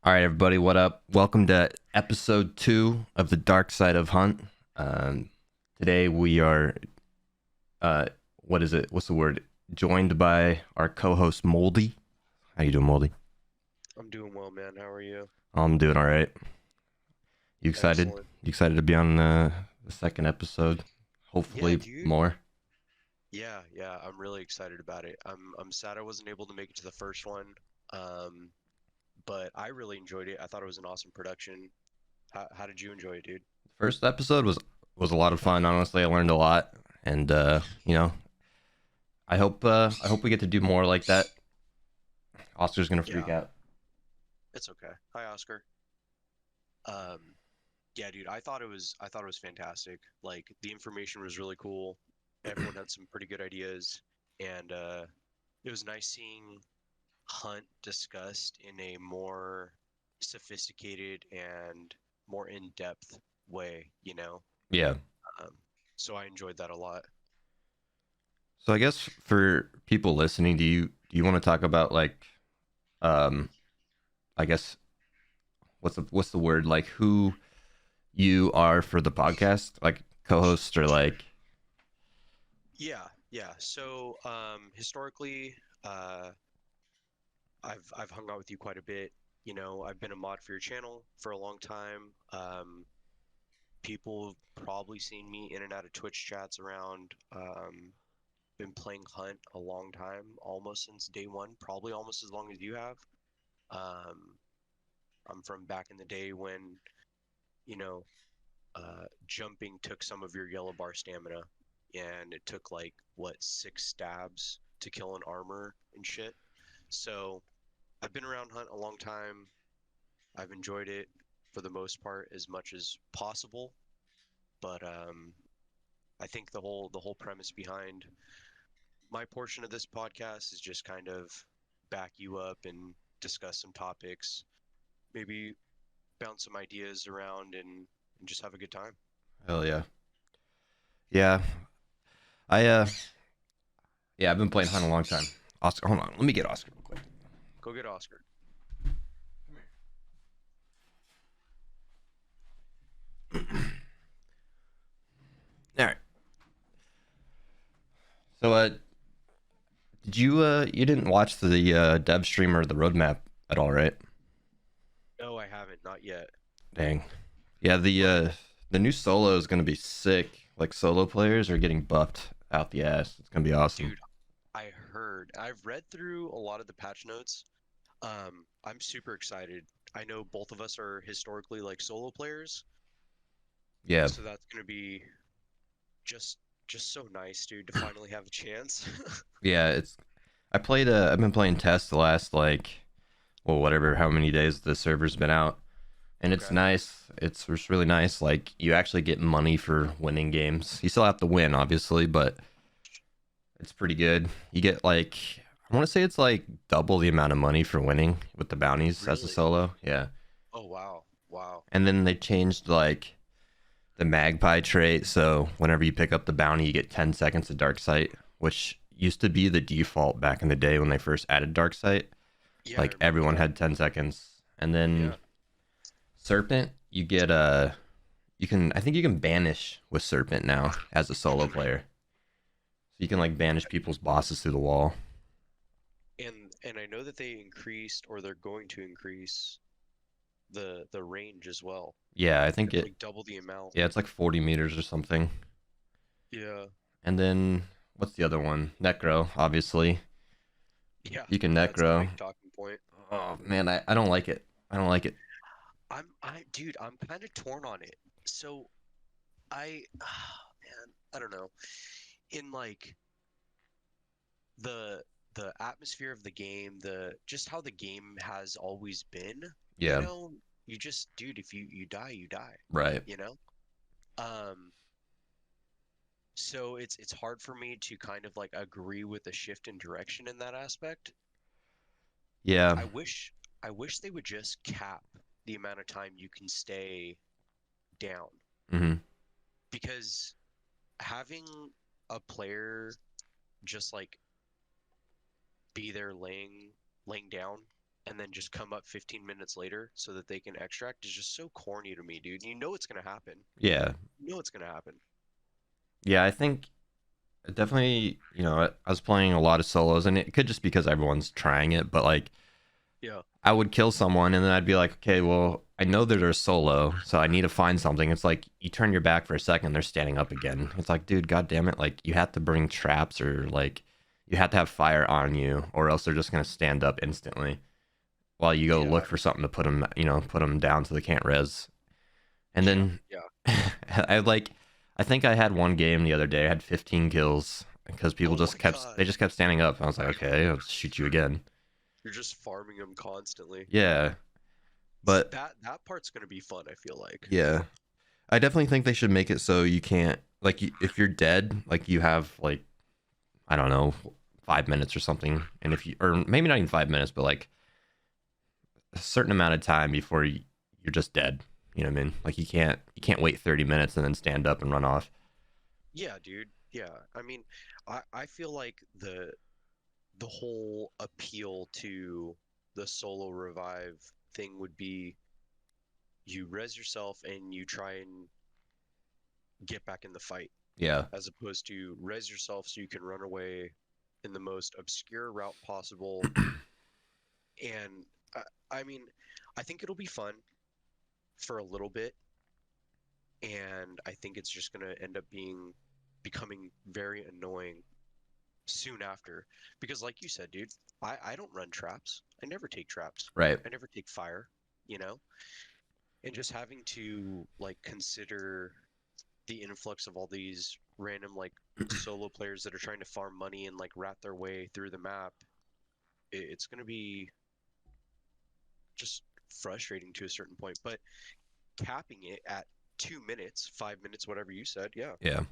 All right, everybody, what up? Welcome to episode 2 of the Darksight of Hunt. Today we are, what is it? What's the word? Joined by our co-host Moldy. How you doing, Moldy? I'm doing well, man. How are you? I'm doing all right. You excited? Excellent. You excited to be on the second episode? Yeah, Hopefully dude. more. Yeah. I'm really excited about it. I'm sad I wasn't able to make it to the first one. Um, but I really enjoyed it. I thought it was an awesome production. How did you enjoy it, dude? First episode was a lot of fun. Honestly, I learned a lot, and I hope we get to do more like that. Oscar's gonna freak Yeah, out. it's okay. Hi, Oscar. Um, yeah, dude. I thought it was fantastic. Like the information was really cool. Everyone had some pretty good ideas, and it was nice seeing Hunt discussed in a more sophisticated and more in-depth way, you know? Yeah. Um, so I enjoyed that a lot. So I guess for people listening, do you want to talk about like um I guess what's the word, like who you are for the podcast, like co-host or like Yeah. So historically, uh, I've hung out with you quite a bit. You know, I've been a mod for your channel for a long time. People have probably seen me in and out of Twitch chats around. Been playing Hunt a long time, almost since day one, probably almost as long as you have. Um, I'm from back in the day when, you know, jumping took some of your yellow bar stamina, and it took like what 6 stabs to kill an armor and shit. So I've been around Hunt a long time. I've enjoyed it for the most part as much as possible, but I think the whole premise behind my portion of this podcast is just kind of back you up and discuss some topics, maybe bounce some ideas around and just have a good time. hell yeah. Yeah. I yeah, I've been playing Hunt a long time. Oscar, hold on. Let me get Oscar real quick. Go get Oscar. All right. So did you didn't watch the dev stream or the roadmap at all, right? No, I haven't, not yet. Dang. Yeah, What, the new solo is gonna be sick. Like solo players are getting buffed out the ass. It's gonna be awesome. dude? I've read through a lot of the patch notes. I'm super excited. I know both of us are historically like solo players, Yeah. so that's gonna be just just so nice, dude, to finally have a chance. Yeah, I've been playing test the last like well whatever how many days the server's been out. And it's Okay. nice. It's just really nice. Like you actually get money for winning games. You still have to win, obviously, but it's pretty good. You get like I want to say it's like double the amount of money for winning with the bounties as a Really? solo. Yeah. Oh wow. Wow. And then they changed like the magpie trait, so whenever you pick up the bounty, you get 10 seconds of Darksight, which used to be the default back in the day when they first added Darksight. Yeah, I Like remember everyone that. had 10 seconds. And then Yeah. Serpent, you get you can I think you can banish with Serpent now as a solo player. So you can like banish people's bosses through the wall. And I know that they increased or they're going to increase the range as well. Yeah, I think It's it like double the amount. yeah, it's like 40 meters or something. Yeah. And then what's the other one? Necro, obviously. Yeah. You can That's the Necro. big talking point. Oh man, I don't like it. I don't like it. Dude, I'm kind of torn on it. So man, I don't know. In like the the atmosphere of the game, the just how the game has always been, you Yeah, know, you just, dude, if you die, you die, right. you know? Um, so it's hard for me to kind of like agree with the shift in direction in that aspect. Yeah. I wish I wish they would just cap the amount of time you can stay down Mhm. because having a player just like be there laying down and then just come up 15 minutes later so that they can extract is just so corny to me, dude. You know it's gonna happen. Yeah. You know it's gonna happen. Yeah, I think definitely, I was playing a lot of solos, and it could just because everyone's trying it, but like Yeah. I would kill someone and then I'd be like, okay, well, I know that they're solo, so I need to find something. It's like you turn your back for a second, they're standing up again. It's like, dude, god damn it, like you have to bring traps, or like you have to have fire on you, or else they're just gonna stand up instantly while you go Yeah. look for something to put them down so they can't res. And Yeah. then Yeah. I think I had one game the other day. I had 15 kills because people Oh just my kept God. they just kept standing up. I was like, okay, I'll shoot you again. You're just farming them constantly. Yeah, but That part's gonna be fun, I feel like. yeah, I definitely think they should make it so you can't, like, if you're dead, like you have like, I don't know, 5 minutes or something, and if you, or maybe not even 5 minutes, but like a certain amount of time before you're just dead. You know what I mean? Like you can't wait 30 minutes and then stand up and run off. Yeah, dude. Yeah. I mean, I feel like the whole appeal to the solo revive thing would be you res yourself and you try and get back in the fight, Yeah. as opposed to res yourself so you can run away in the most obscure route possible. And I mean, I think it'll be fun for a little bit, and I think it's just gonna end up becoming very annoying soon after. Because like you said, dude, I don't run traps. I never take traps. Right. I never take fire, you know? And just having to like consider the influx of all these random like solo players that are trying to farm money and like rat their way through the map, it's gonna be just frustrating to a certain point. But capping it at 2 minutes, 5 minutes, whatever you said, yeah, Yeah.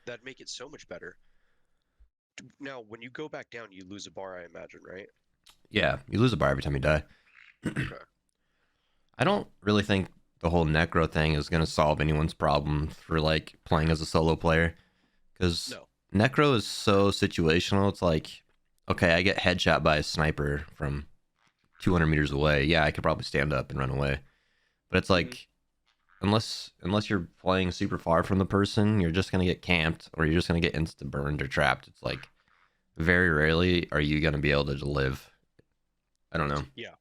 that'd make it so much better. Now, when you go back down, you lose a bar, I imagine, right? Yeah. You lose a bar every time you die. Okay. I don't really think the whole Necro thing is going to solve anyone's problem for like playing as a solo player, because No. Necro is so situational. It's like, okay, I get headshot by a sniper from 200 meters away. Yeah, I could probably stand up and run away. But it's Hmm. like, unless you're playing super far from the person, you're just gonna get camped, or you're just gonna get insta burned or trapped. It's like very rarely are you gonna be able to live. I don't know. Yeah.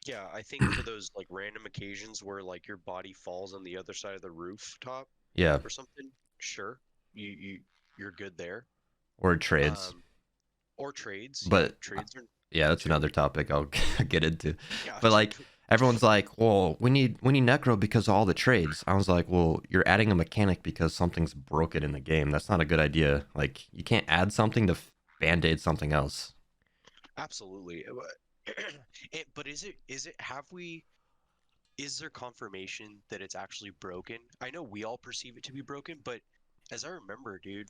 Yeah, I think for those like random occasions where like your body falls on the other side of the rooftop Yeah, or something, sure, you're good there. or trades, Um, or trades, yeah, but trades are yeah, that's too. another topic I'll get into. Yeah, But dude. like everyone's like, well, we need Necro because of all the trades. I was like, well, you're adding a mechanic because something's broken in the game. That's not a good idea. Like you can't add something to band-aid something else. Absolutely. But is there confirmation that it's actually broken? I know we all perceive it to be broken, but as I remember, dude,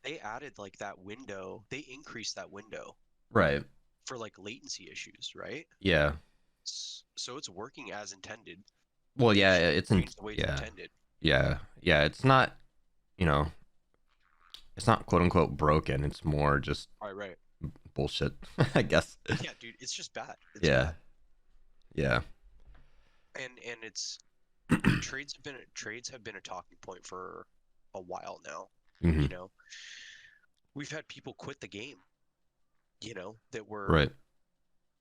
they added like that window, they increased that window Right. for like latency issues, right? Yeah. So it's working as intended. Well, They yeah, just it's in, changed the way it's yeah. intended. Yeah. Yeah, you know, it's not quote unquote broken. It's more just Right, right. bullshit, I guess. Yeah, dude, it's just bad. It's Yeah. bad. Yeah. And it's trades have been a talking point for a while now. Hmm. You know, we've had people quit the game, that were Right.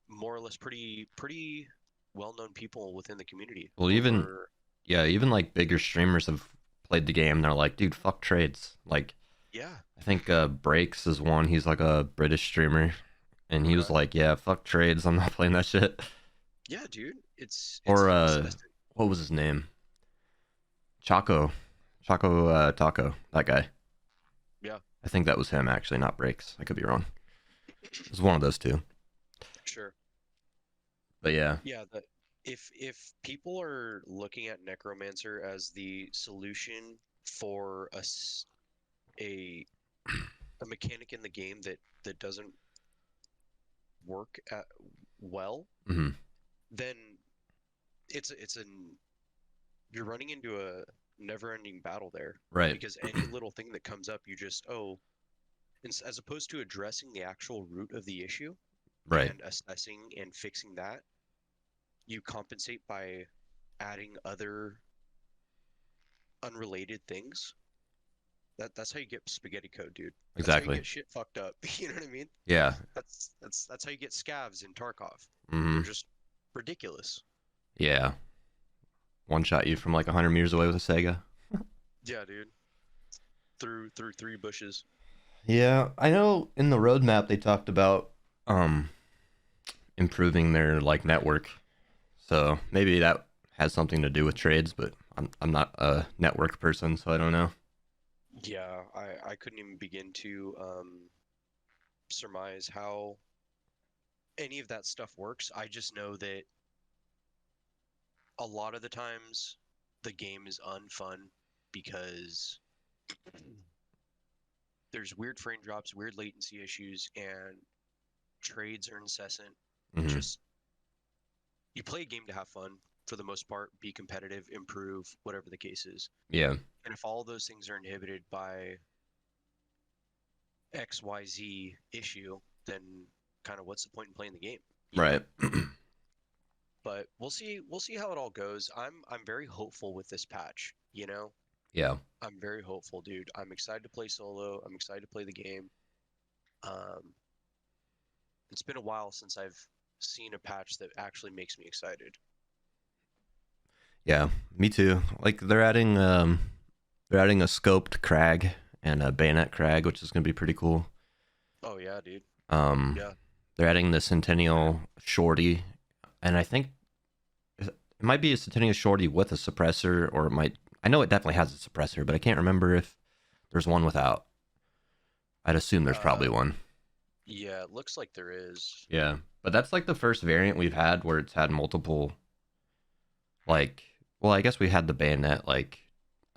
more or less pretty well-known people within the community Well, even over. yeah, even like bigger streamers have played the game. They're like, dude, fuck trades. Like, Yeah. I think Breaks is one. He's like a British streamer, and he was Okay. like, yeah, fuck trades. I'm not playing that shit. Yeah, dude, it's Or inconsistent. what was his name? Chaco, Chaco Taco. That guy. Yeah, I think that was him actually, not Breaks. I could be wrong. It was one of those two. sure. But yeah. Yeah, if people are looking at Necromancer as the solution for a a mechanic in the game that doesn't work well, Hmm. then it's an you're running into a never-ending battle there, Right. because any little thing that comes up, you just, as opposed to addressing the actual root of the issue, Right. and assessing and fixing that. You compensate by adding other unrelated things. That's how you get spaghetti code, dude. That's how you Exactly. get shit fucked up. You know what I mean? Yeah. That's how you get scavs in Tarkov. They're Mm-hmm. just ridiculous. Yeah. One shot you from like 100 meters away with a Sega. Yeah, dude. Through three bushes. Yeah, I know in the roadmap they talked about um improving their like network. So maybe that has something to do with trades, but I'm not a network person, so I don't know. Yeah, I couldn't even begin to surmise how any of that stuff works. I just know that a lot of the times the game is unfun because there's weird frame drops, weird latency issues, and trades are incessant. Hmm. Just you play a game to have fun for the most part, be competitive, improve, whatever the case is. Yeah. And if all those things are inhibited by XYZ issue, then kind of what's the point in playing the game? You know? Right. But we'll see how it all goes. I'm very hopeful with this patch, you know? Yeah. I'm very hopeful, dude. I'm excited to play solo. I'm excited to play the game. Um, it's been a while since I've seen a patch that actually makes me excited. Yeah. Me too. Like they're adding a scoped crag and a bayonet crag, which is gonna be pretty cool. Oh yeah, dude. Um Yeah. they're adding the Centennial Shorty, and I think it might be a Centennial Shorty with a suppressor, or it might. I know it definitely has a suppressor, but I can't remember if there's one without. I'd assume there's Uh, probably one. yeah, it looks like there is. Yeah, but that's like the first variant we've had where it's had multiple, like, well, I guess we had the bayonet like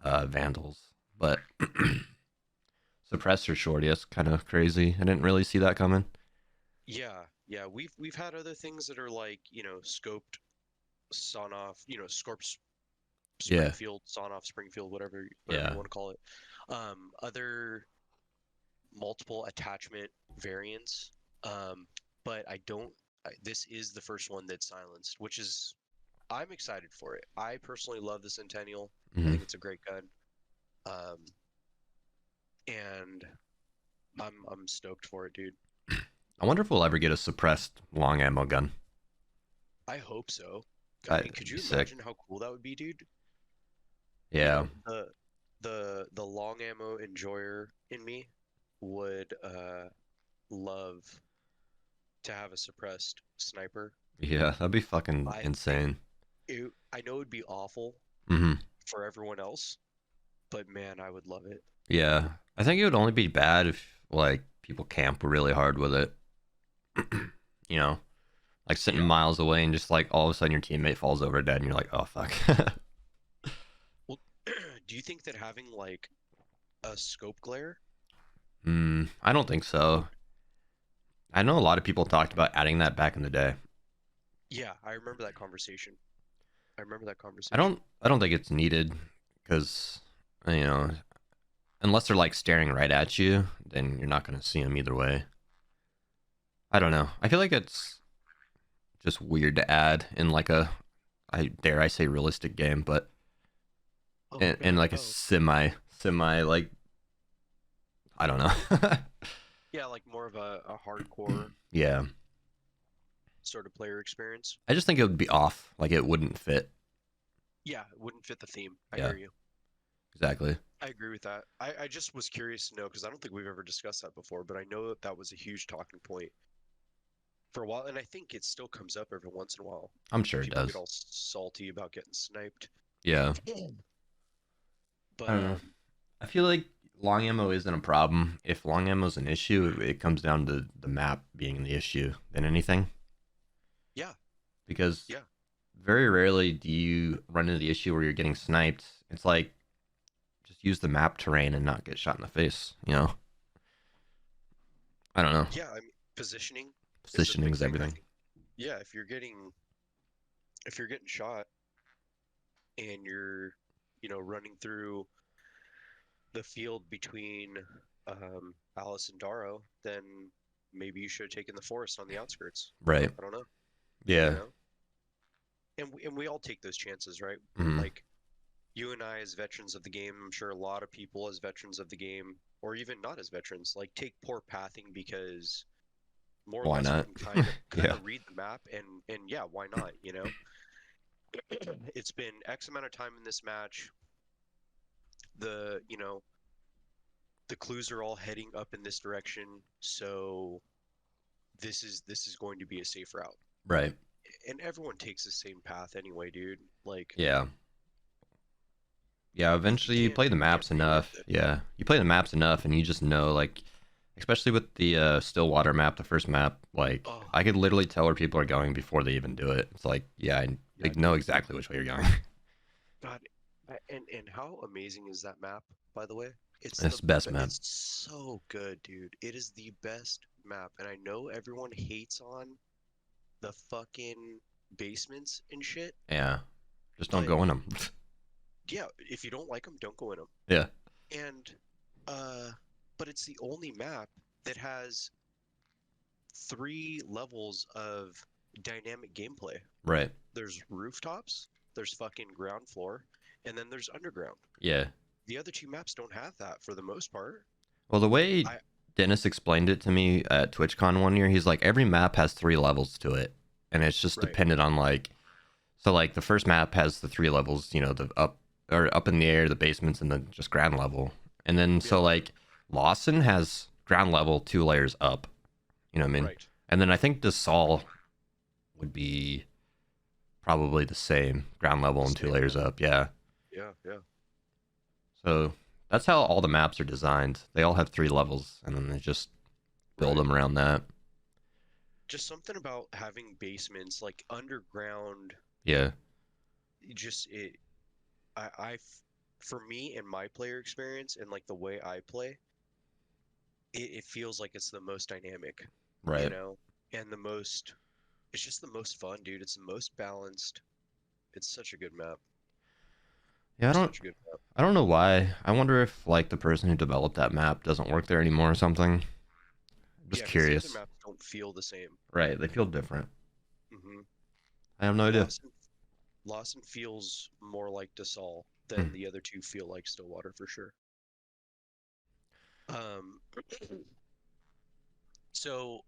vandals, but suppressor Shorty, that's kind of crazy. I didn't really see that coming. Yeah, yeah. We've had other things that are like, scoped sawn off, Scorps Yeah, Springfield, sawn off Springfield, whatever you yeah, want to call it. Other multiple attachment variants. Um, but I don't. This is the first one that's silenced, which is I'm excited for it. I personally love the Centennial. I hmm think it's a great gun. Um, and I'm stoked for it, dude. I wonder if we'll ever get a suppressed long ammo gun. I hope so. I mean, That'd could be you sick. imagine how cool that would be, dude? You Yeah, know, the long ammo enjoyer in me would love to have a suppressed sniper. yeah, that'd be fucking I it, insane. I know it'd be awful Hmm. for everyone else, but man, I would love it. Yeah, I think it would only be bad if like people camp really hard with it. You know, like sitting Yeah. miles away and just like all of a sudden your teammate falls over dead and you're like, oh fuck. Well, do you think that having like a scope glare I don't think would? so. I know a lot of people talked about adding that back in the day. Yeah, I remember that conversation. I remember that I conversation. don't. I don't think it's needed because you know, unless they're like staring right at you, then you're not gonna see them either way. I don't know. I feel like it's just weird to add in like a, I dare I say realistic game, but Oh in man, like a no. semi like I don't know. Yeah, like more of a hardcore Yeah, sort of player experience. I just think it would be off. Like it wouldn't fit. Yeah, it wouldn't fit the theme. I Yeah, hear you. exactly. I agree with that. I just was curious to know because I don't think we've ever discussed that before, but I know that that was a huge talking point for a while, and I think it still comes up every once in a while. I'm sure it People get does. all salty about getting sniped. Yeah, Yeah. I But don't know. I feel like long ammo isn't a problem. If long ammo is an issue, it comes down to the map being the issue than anything. yeah, Because yeah, very rarely do you run into the issue where you're getting sniped. It's like just use the map terrain and not get shot in the face. You know, I don't know. yeah. I mean, positioning is a Positioning big is thing. I everything. think. Yeah, if you're getting shot and you're, running through the field between Alice and Darrow, then maybe you should have taken the forest on the outskirts. Right. I don't know. You Yeah. know, and we all take those chances, right? Mm-hmm. Like you and I as veterans of the game, I'm sure a lot of people as veterans of the game, or even not as veterans, like take poor pathing because more or Why less we not? can kind Yeah. of read the map and yeah, why not, you know? It's been X amount of time in this match. You know, the clues are all heading up in this direction, so this is going to be a safe route. Right. And everyone takes the same path anyway, dude. Like Yeah. Yeah, you eventually you can't play the you can't maps rewrite enough. that. Yeah. You play the maps enough and you just know, like, especially with the Stillwater map, the first map, like, Oh, I could literally tell where people are going before they even do it. It's like, yeah, I yeah, like, know dude. exactly which way you're going. God, and how amazing is that map, by the way? It's the best map. It's so good, dude. It is the best map, and I know everyone hates on the fucking basements and shit, Yeah. Just don't but go in them. yeah, if you don't like them, don't go in them. Yeah. And uh, but it's the only map that has 3 levels of dynamic gameplay. Right. There's rooftops, there's fucking ground floor, and then there's underground. Yeah. The other 2 maps don't have that for the most part. Well, the way I Dennis explained it to me at TwitchCon one year, he's like, every map has 3 levels to it. And it's just Right, dependent on, like, so, like, the first map has the 3 levels, you know, the up or up in the air, the basements, and then just ground level. And then, yeah, so, like, Lawson has ground level 2 layers up. You know what I mean? right, And then I think DeSaul would be probably the same ground level the and two same, layers up. Yeah. yeah, So that's how all the maps are designed. They all have 3 levels, and then they just build right. them around that. Just something about having basements like underground, Yeah. just it for me and my player experience and like the way I play, it feels like it's the most dynamic, you Right. know, and the most, it's just the most fun, dude. It's the most balanced. It's such a good map. Yeah. Such a good map. I don't know why. I wonder if like the person who developed that map doesn't work there anymore or something. I'm just Yeah, because the other curious. maps don't feel the same. Right. They feel different. Hmm. I have no idea. Lawson Lawson feels more like DeSaul than Hmm. the other 2 feel like Stillwater for sure. Um, so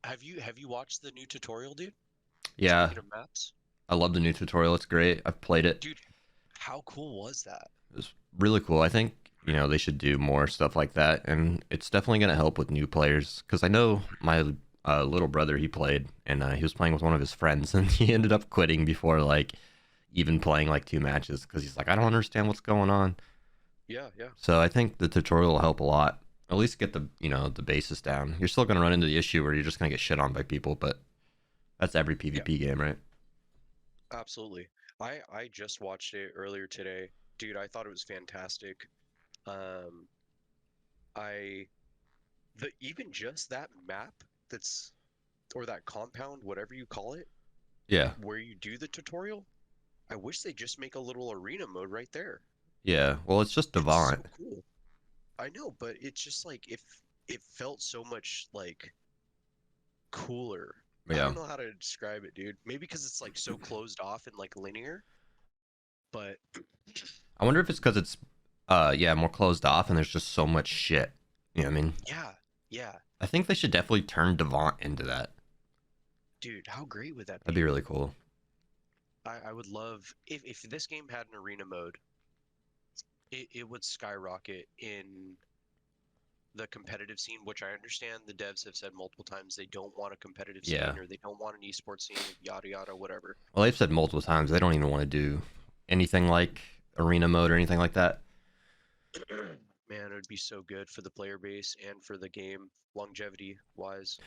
have you watched the new tutorial, dude? Yeah. Speaking of maps, I love the new tutorial. It's great. I've played it. dude, how cool was that? It was really cool. I think, they should do more stuff like that. And it's definitely going to help with new players. Because I know my little brother, he played, and he was playing with one of his friends, and he ended up quitting before, like, even playing, like, 2 matches. Because he's like, I don't understand what's going on. Yeah, yeah, So I think the tutorial will help a lot. At least get the basis down. You're still going to run into the issue where you're just going to get shit on by people, but that's every yeah, PvP game, right? absolutely. I just watched it earlier today, dude. I thought it was fantastic. Um, I the even just that map that's or that compound, whatever you call it, Yeah. where you do the tutorial. I wish they just make a little arena mode right there. Yeah. Well, it's just It's Devant. so cool. I know, but it's just like if it felt so much like cooler. I Yeah. don't know how to describe it, dude. Maybe because it's like so closed off and like linear, but I wonder if it's because it's, yeah, more closed off and there's just so much shit. You know what I mean? yeah, yeah, I think they should definitely turn Devant into that. dude, how great would that That'd be be? really cool. I would love if this game had an arena mode, it would skyrocket in the competitive scene, which I understand the devs have said multiple times they don't want a competitive Yeah. scene or they don't want an esports scene, yada yada, whatever. Well, they've said multiple times they don't even want to do anything like arena mode or anything like that. Man, it would be so good for the player base and for the game longevity wise.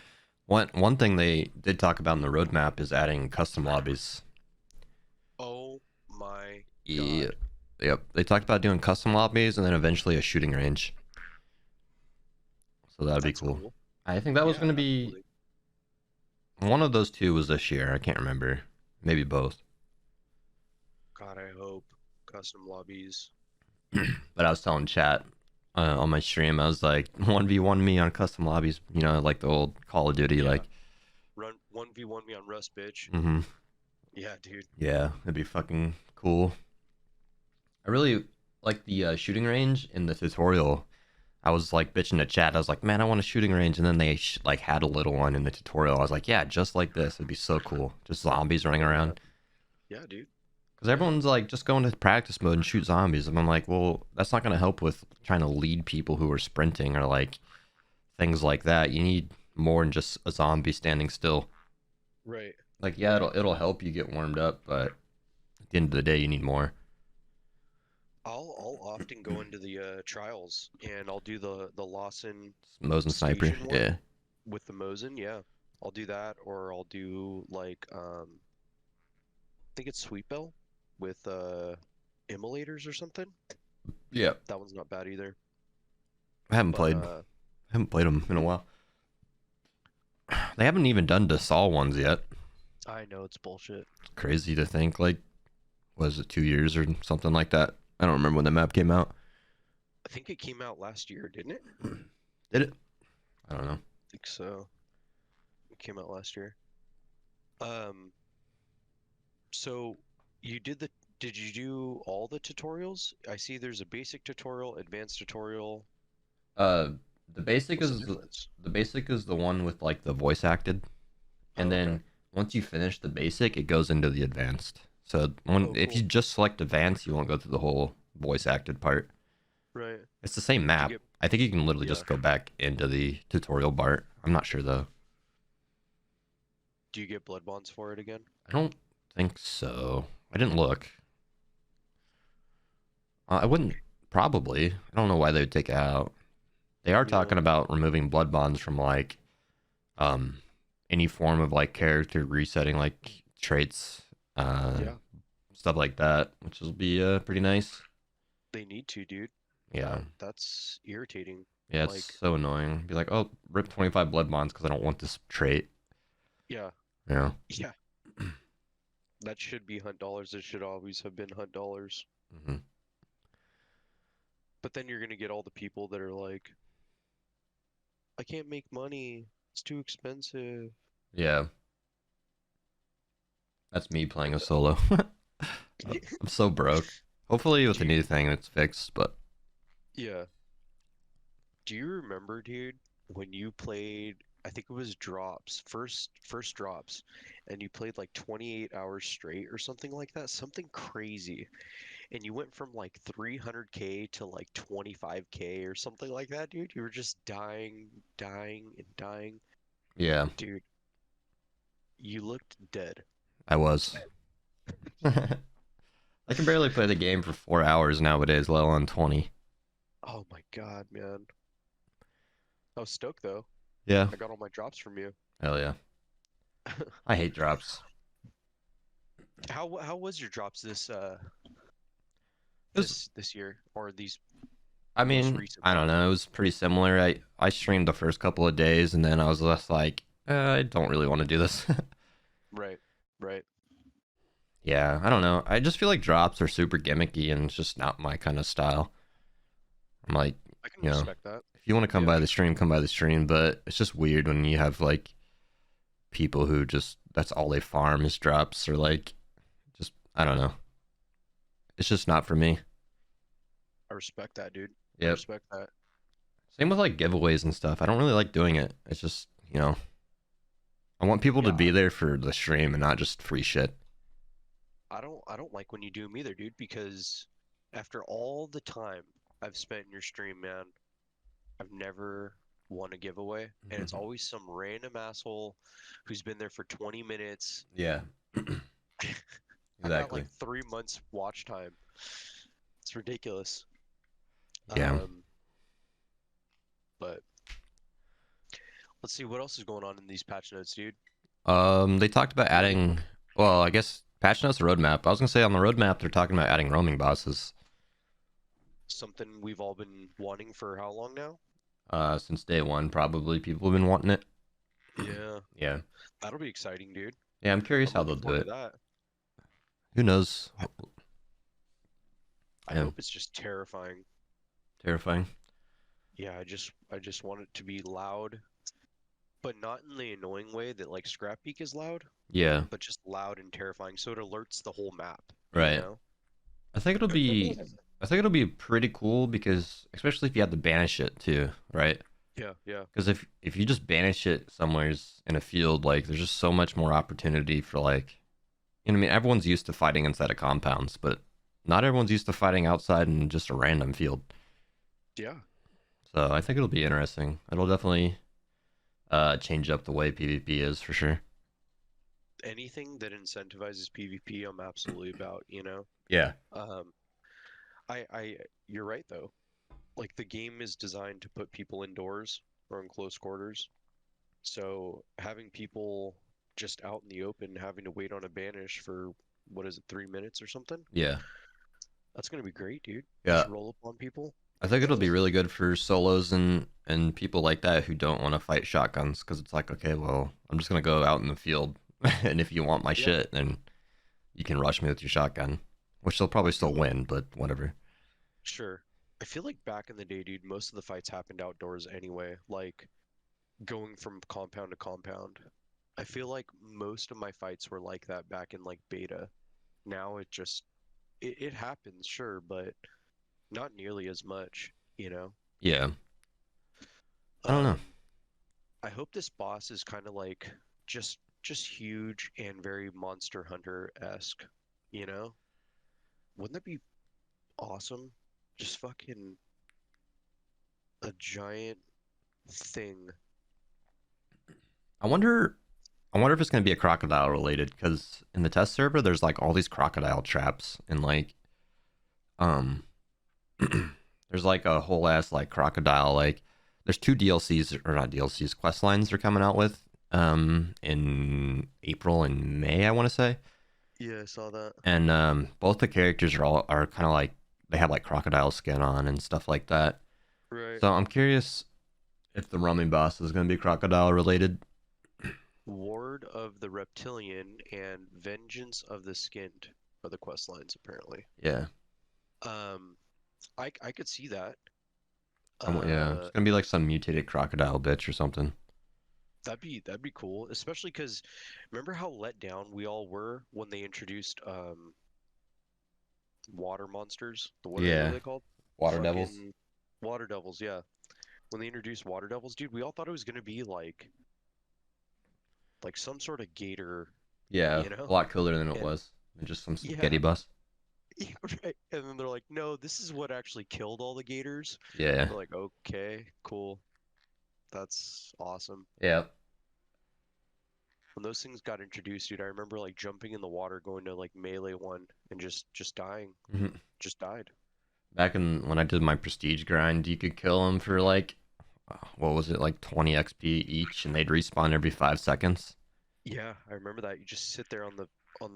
One thing they did talk about in the roadmap is adding custom lobbies. Oh my Yeah. god. Yep. They talked about doing custom lobbies and then eventually a shooting range. So that'd be That's cool. cool. I think that was Yeah, going to be absolutely. one of those two was this year. I can't remember. Maybe both. God, I hope custom lobbies. But I was telling chat, on my stream. I was like 1v1 me on custom lobbies, you know, like the old Call of Duty, Yeah. like Run 1v1 me on Rust, bitch. mm-hmm. Yeah, dude. Yeah, it'd be fucking cool. I really like the shooting range in the tutorial. I was like bitching to chat. I was like, man, I want a shooting range, and then they like had a little one in the tutorial. I was like, yeah, just like this. It'd be so cool. Just zombies running Yeah. around. Yeah, dude. Because everyone's like, just go into practice mode and shoot zombies. And I'm like, well, that's not going to help with trying to lead people who are sprinting or like things like that. You need more than just a zombie standing still. Right. Like, yeah, it'll help you get warmed up, but at the end of the day, you need more. I'll often go into the trials and I'll do the Lawson Mosin sniper, station one yeah. with the Mosin. Yeah, I'll do that, or I'll do like I think it's Sweet Bell with immolators or something. Yeah. That one's not bad either. I haven't But played. I haven't played them in a while. They haven't even done Dassault ones yet. I know it's bullshit. Crazy to think, like, was it 2 years or something like that? I don't remember when the map came out. I think it came out last year, didn't it? Did it? I don't know. I think so. It came out last year. Um, so did you do all the tutorials? I see there's a basic tutorial, advanced tutorial. Uh, the basic What's the is difference? the basic is the one with like the voice acted, and Oh, okay. then once you finish the basic, it goes into the advanced. So when Oh, if you cool. just select advanced, you won't go through the whole voice acted part. Right. It's the same Do you map. get I think you can literally yeah. just go back into the tutorial part. I'm not sure though. Do you get blood bonds for it again? I don't think so. I didn't look. I wouldn't probably. I don't know why they would take it out. They are Yeah. talking about removing blood bonds from like um any form of like character resetting like traits, Yeah. stuff like that, which will be pretty nice. They need to, dude. Yeah. That's irritating. Yeah, it's Like, so annoying. Be like, oh, rip 25 blood bonds because I don't want this trait. yeah. Yeah. Yeah. That should be hunt dollars. It should always have been hunt dollars. hmm But then you're gonna get all the people that are like, I can't make money. It's too expensive. Yeah. That's me playing a solo. I'm so broke. Hopefully with Do the you, new thing it's fixed, but yeah. Do you remember, dude, when you played, I think it was drops, first drops, and you played like 28 hours straight or something like that? Something crazy. And you went from like 300K to like 25K or something like that, dude. You were just dying, dying, and dying. yeah, Dude, you looked dead. I was. I can barely play the game for 4 hours nowadays, let alone 20. Oh my God, man. I was stoked though. Yeah, I got all my drops from you. hell yeah. I hate drops. How was your drops It was, this year or these I most mean, recent I don't drops? know. It was pretty similar. I streamed the first couple of days, and then I was less like, I don't really want to do this. Right, right. Yeah, I don't know. I just feel like drops are super gimmicky, and it's just not my kind of style. I'm like, I can you know, respect that. if you want to come Yeah. by the stream, come by the stream. But it's just weird when you have like people who just that's all they farm is drops, or like, just I don't know. It's just not for me. I respect that, dude. I Yep. respect that. Same with like giveaways and stuff. I don't really like doing it. It's just, I want people to Yeah, be there for the stream and not just free shit. I don't like when you do them either, dude, because after all the time I've spent in your stream, man, I've never won a giveaway, and it's always some random asshole who's been there for 20 minutes. Yeah. I got Exactly. like 3 months watch time. It's ridiculous. Yeah. Um, but let's see what else is going on in these patch notes, dude. They talked about adding. Well, I guess patch notes roadmap. I was gonna say on the roadmap they're talking about adding roaming bosses. Something we've all been wanting for how long now? Since day one, probably people have been wanting it. Yeah, Yeah. that'll be exciting, dude. Yeah, I'm curious I'm how they'll looking do forward to it. that. Who knows? I Yeah, hope it's just terrifying. terrifying. Yeah, I just want it to be loud, but not in the annoying way that like Scrap Peak is loud, Yeah, but just loud and terrifying, so it alerts the whole map, you right. know? I think it'll be I think it'll be pretty cool because especially if you have to banish it too, right? Yeah, yeah. Because if you just banish it somewheres in a field, like there's just so much more opportunity for like you know what I mean, everyone's used to fighting inside of compounds, but not everyone's used to fighting outside in just a random field. Yeah. So I think it'll be interesting. It'll definitely change up the way PvP is for sure. Anything that incentivizes PvP, I'm absolutely about, you know? Yeah. Um, you're right though. Like the game is designed to put people indoors or in close quarters. So having people just out in the open, having to wait on a banish for what is it, 3 minutes or something? Yeah. That's gonna be great, dude. Just Yeah. roll up on people. I think it'll be really good for solos and people like that who don't want to fight shotguns because it's like, okay, well, I'm just gonna go out in the field, and if you want my Yeah, shit, then you can rush me with your shotgun, which they'll probably still win, but whatever. sure. I feel like back in the day, dude, most of the fights happened outdoors anyway, like going from compound to compound. I feel like most of my fights were like that back in like beta. Now it happens, sure, but not nearly as much, you know? Yeah, I don't know. Um, I hope this boss is kind of like just huge and very Monster Hunter-esque, you know? Wouldn't that be awesome? Just fucking a giant thing. I wonder. I wonder if it's gonna be a crocodile related because in the test server there's like all these crocodile traps and like um there's like a whole ass like crocodile like there's two DLCs or not DLCs quest lines they're coming out with in April and May I want to say Yeah, I saw that. and both the characters are kind of like they have like crocodile skin on and stuff like that. Right. So I'm curious if the rummy boss is gonna be crocodile related. Ward of the Reptilian and Vengeance of the Skinned are the quest lines apparently. Yeah, Um, I could see that. yeah, it's Uh, gonna be like some mutated crocodile bitch or something. that'd be cool, especially because remember how let down we all were when they introduced water monsters? What are Yeah, they called? water devils. Fucking water devils, yeah. When they introduced water devils, dude, we all thought it was gonna be like some sort of gator, Yeah, you a know? lot cooler than it And was. Than just some yeah, spaghetti bus. yeah, right. And then they're like, no, this is what actually killed all the gators. Yeah, We're like, okay, cool. That's awesome. yeah. When those things got introduced, dude, I remember like jumping in the water, going to like melee one, and just dying, Mhm. just died. Back in when I did my prestige grind, you could kill them for like what was it like 20 XP each, and they'd respawn every 5 seconds. Yeah, I remember that. You just sit there on the on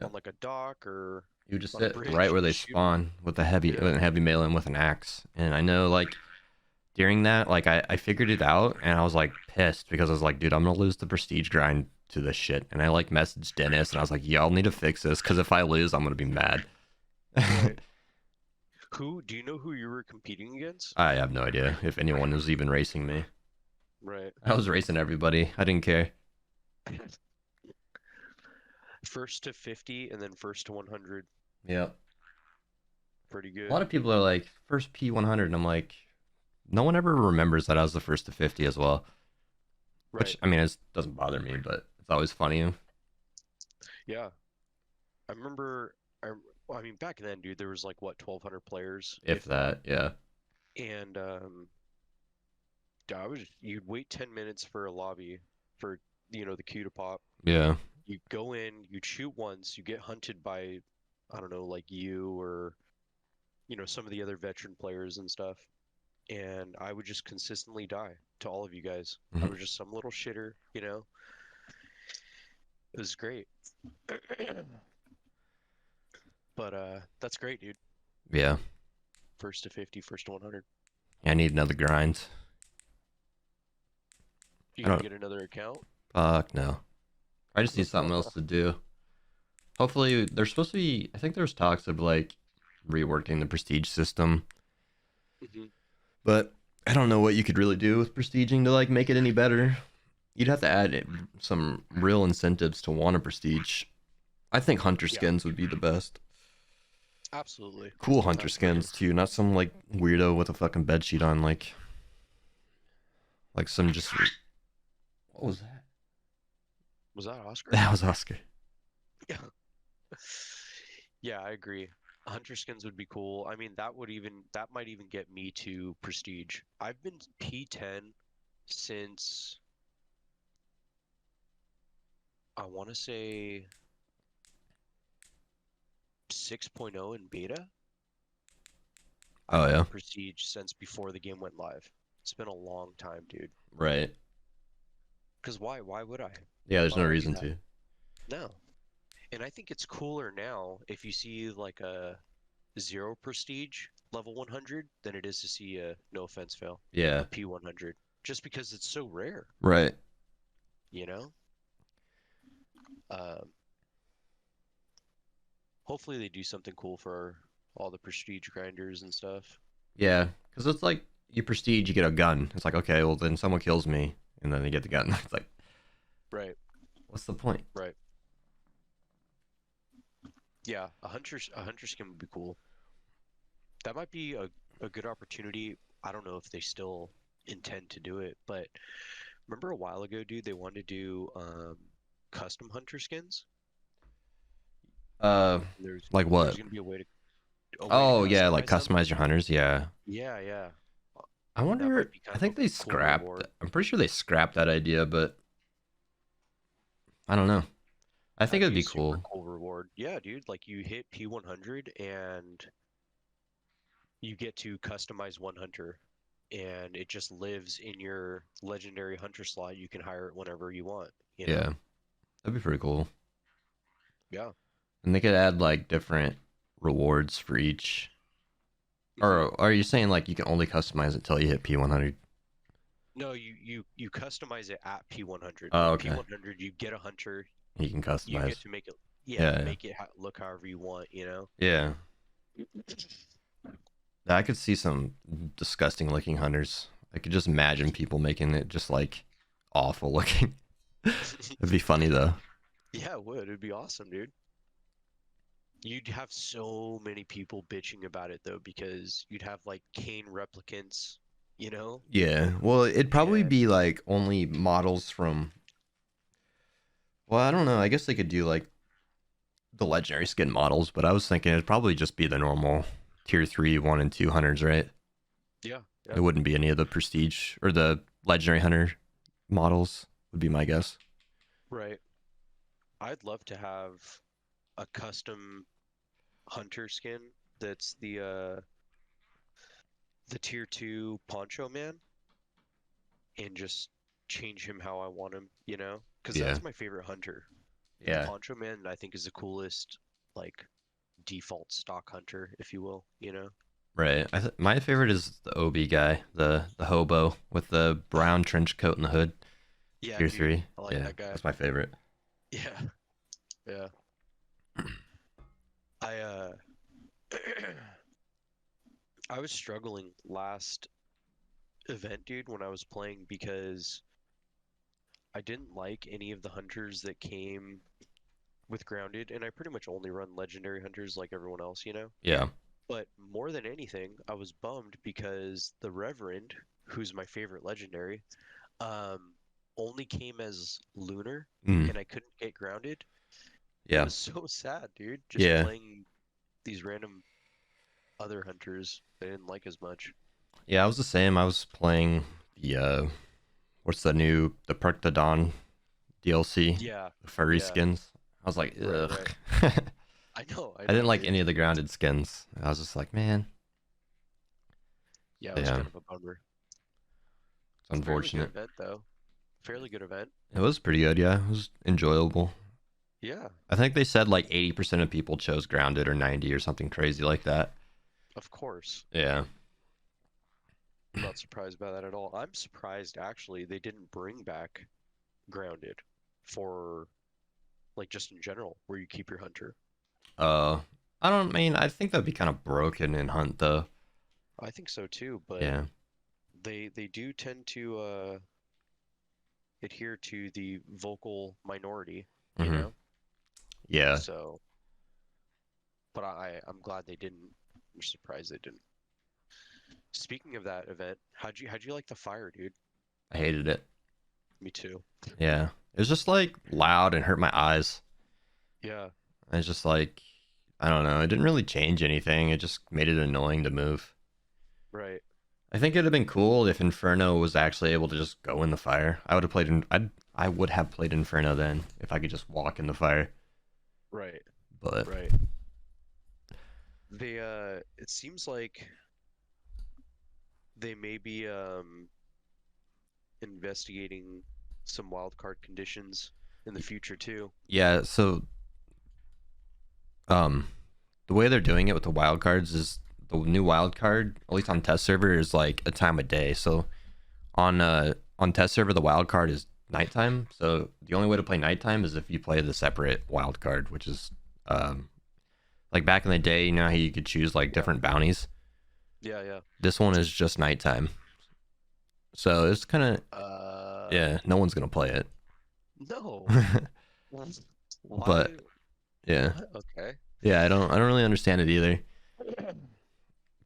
Yep. like a dock or You would just on a sit right bridge where and they just shoot 'em. spawn with a Yeah. heavy melee and with an axe. And I know like during that, like I figured it out, and I was like pissed because I was like, dude, I'm gonna lose the prestige grind to this shit. And I like messaged Dennis, and I was like, y'all need to fix this because if I lose, I'm gonna be mad. Right. Who do you know who you were competing against? I have no idea if anyone was even racing me. Right. I was racing everybody. I didn't care. First to 50 and then first to 100. Yeah. Pretty A lot good. of people are like first P100, and I'm like, no one ever remembers that I was the first to 50 as well. Which Right. I mean, it doesn't bother me, but it's always funny Yeah. I remember well, I mean back then, dude, there was like what 1,200 players, if if that. that. Yeah. And you'd wait 10 minutes for a lobby for the queue to pop. Yeah. You go in, you'd shoot once, you get hunted by I don't know, like you or some of the other veteran players and stuff. And I would just consistently die to all of you guys. I Mhm. was just some little shitter, you know. It was great. But that's great, dude. Yeah. First to 50, first to 100. I need another grind. You I gonna don't. get another account? Fuck no. I just need something else to do. Hopefully, there's supposed to be. I think there's talks of like reworking the prestige system. Hmm. But I don't know what you could really do with prestiging to like make it any better. You'd have to add some real incentives to want a prestige. I think hunter Yeah, skins would be the best. absolutely. Cool hunter Absolutely. skins too, not some like weirdo with a fucking bed sheet on, like some just. What was that? Was that Oscar? That was Oscar. Yeah. Yeah, I agree. Hunter skins would be cool. I mean, that might even get me to prestige. I've been P10 since I want to say 6.0 in beta. I've Oh been yeah, prestige since before the game went live. It's been a long time, dude. right. Because why? Why would I? Yeah, there's Why no would I do reason that? to. No. And I think it's cooler now if you see like a zero prestige level 100 than it is to see a, no offense, fail, Yeah, a P100. Just because it's so rare, right. you know? Um, Hopefully they do something cool for all the prestige grinders and stuff. Yeah, because it's like you prestige, you get a gun. It's like, okay, well then someone kills me, and then they get the gun. It's like, Right, what's the point? right. Yeah, a hunter skin would be cool. That might be a good opportunity. I don't know if they still intend to do it, but remember a while ago, dude, they wanted to do custom hunter skins. Uh, There's like there's what? gonna be a way to Oh yeah, like customize them. customize your hunters. Yeah, Yeah, yeah. I That might wonder. be kind I of a think they cool scrapped. reward. I'm pretty sure they scrapped that idea, but I don't know. I think That'd it'd be a be super cool. cool reward. Yeah, dude, like you hit P100 and you get to customize one hunter and it just lives in your legendary hunter slot. You can hire it whenever you want, you know? Yeah, that'd be pretty cool. Yeah. And they could add like different rewards for each. Hmm. Or are you saying like you can only customize it until you hit P100? No, you customize it at P100. Oh, Like okay. P100, you get a hunter, You can you get customize. to make it, yeah, Yeah, yeah, make it look however you want, you know? yeah. I could see some disgusting looking hunters. I could just imagine people making it just like awful looking. It'd be funny though. Yeah, it would. It'd be awesome, dude. You'd have so many people bitching about it though, because you'd have like Kane replicants, you know? Yeah. Well, it'd probably And be like only models from. Well, I don't know. I guess they could do like the legendary skin models, but I was thinking it'd probably just be the normal tier three, one and two hunters, right? yeah, It yeah, wouldn't be any of the prestige or the legendary hunter models. Would be my guess. right. I'd love to have a custom hunter skin that's the tier 2 Poncho Man and just change him how I want him, you know? Because Yeah. that's my favorite hunter. The Yeah. Poncho Man, I think, is the coolest, like, default stock hunter, if you will, you know? Right. My favorite is the OB guy, the hobo with the brown trench coat and the hood. Yeah, Tier dude, three. I like Yeah, that guy. that's my favorite. Yeah, yeah. I I was struggling last event, dude, when I was playing because I didn't like any of the hunters that came with grounded, and I pretty much only run legendary hunters like everyone else, you know? Yeah. But more than anything, I was bummed because the Reverend, who's my favorite legendary, um, only came as Lunar, Mm. and I couldn't get grounded. It Yeah. was so sad, dude. Just Yeah. playing these random other hunters that I didn't like as much. Yeah. I was the same. I was playing the what's the Perk the Dawn DLC, Yeah, the furry yeah, skins. I was like, right, ugh. right. I I didn't know, like dude. any of the grounded skins. I was just like, man, Yeah, it was yeah, kind of a bummer. it's Fairly good unfortunate. event though. Fairly good event. It was pretty good. Yeah, it was enjoyable. Yeah, I think they said like 80% of people chose grounded or 90 or something crazy like that. of course. Yeah. I'm not surprised by that at all. I'm surprised actually they didn't bring back grounded for like just in general where you keep your hunter. Uh, I don't mean I think that'd be kind of broken in Hunt though. I think so too, but Yeah. They do tend to adhere to the vocal minority, you Hmm. know? Yeah, So, but I'm glad they didn't. I'm surprised they didn't. Speaking of that event, how'd you like the fire, dude? I hated it. Me too. Yeah, it was just like loud and hurt my eyes. Yeah, It's just like I don't know. It didn't really change anything. It just made it annoying to move. right, I think it'd have been cool if Inferno was actually able to just go in the fire. I would have played. I would have played Inferno then if I could just walk in the fire. right, But right. It seems like they may be investigating some wildcard conditions in the future too. yeah, so um, the way they're doing it with the wild cards is the new wild card, at least on test server, is like a time of day. So on test server, the wild card is nighttime. So the only way to play nighttime is if you play the separate wild card, which is um like back in the day, you know how you could choose like Yeah, different bounties. yeah, yeah. This one is just nighttime. So it's kind of yeah, no one's gonna play it. No. But Why? yeah, What? Okay. yeah, I don't really understand it either.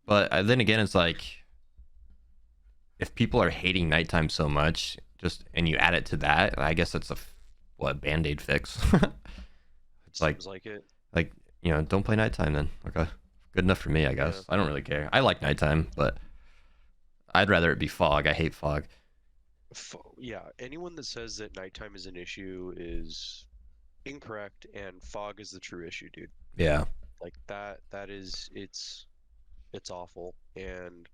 But then again, it's like if people are hating nighttime so much, just and you add it to that, I guess that's a what band-aid fix. It's like Seems like it. like don't play nighttime then. Okay, good enough for me, I Yeah. guess. I don't really care. I like nighttime, but I'd rather it be fog. I hate fog. Yeah, anyone that says that nighttime is an issue is incorrect, and fog is the true issue, dude. Yeah, Like that is it's awful, and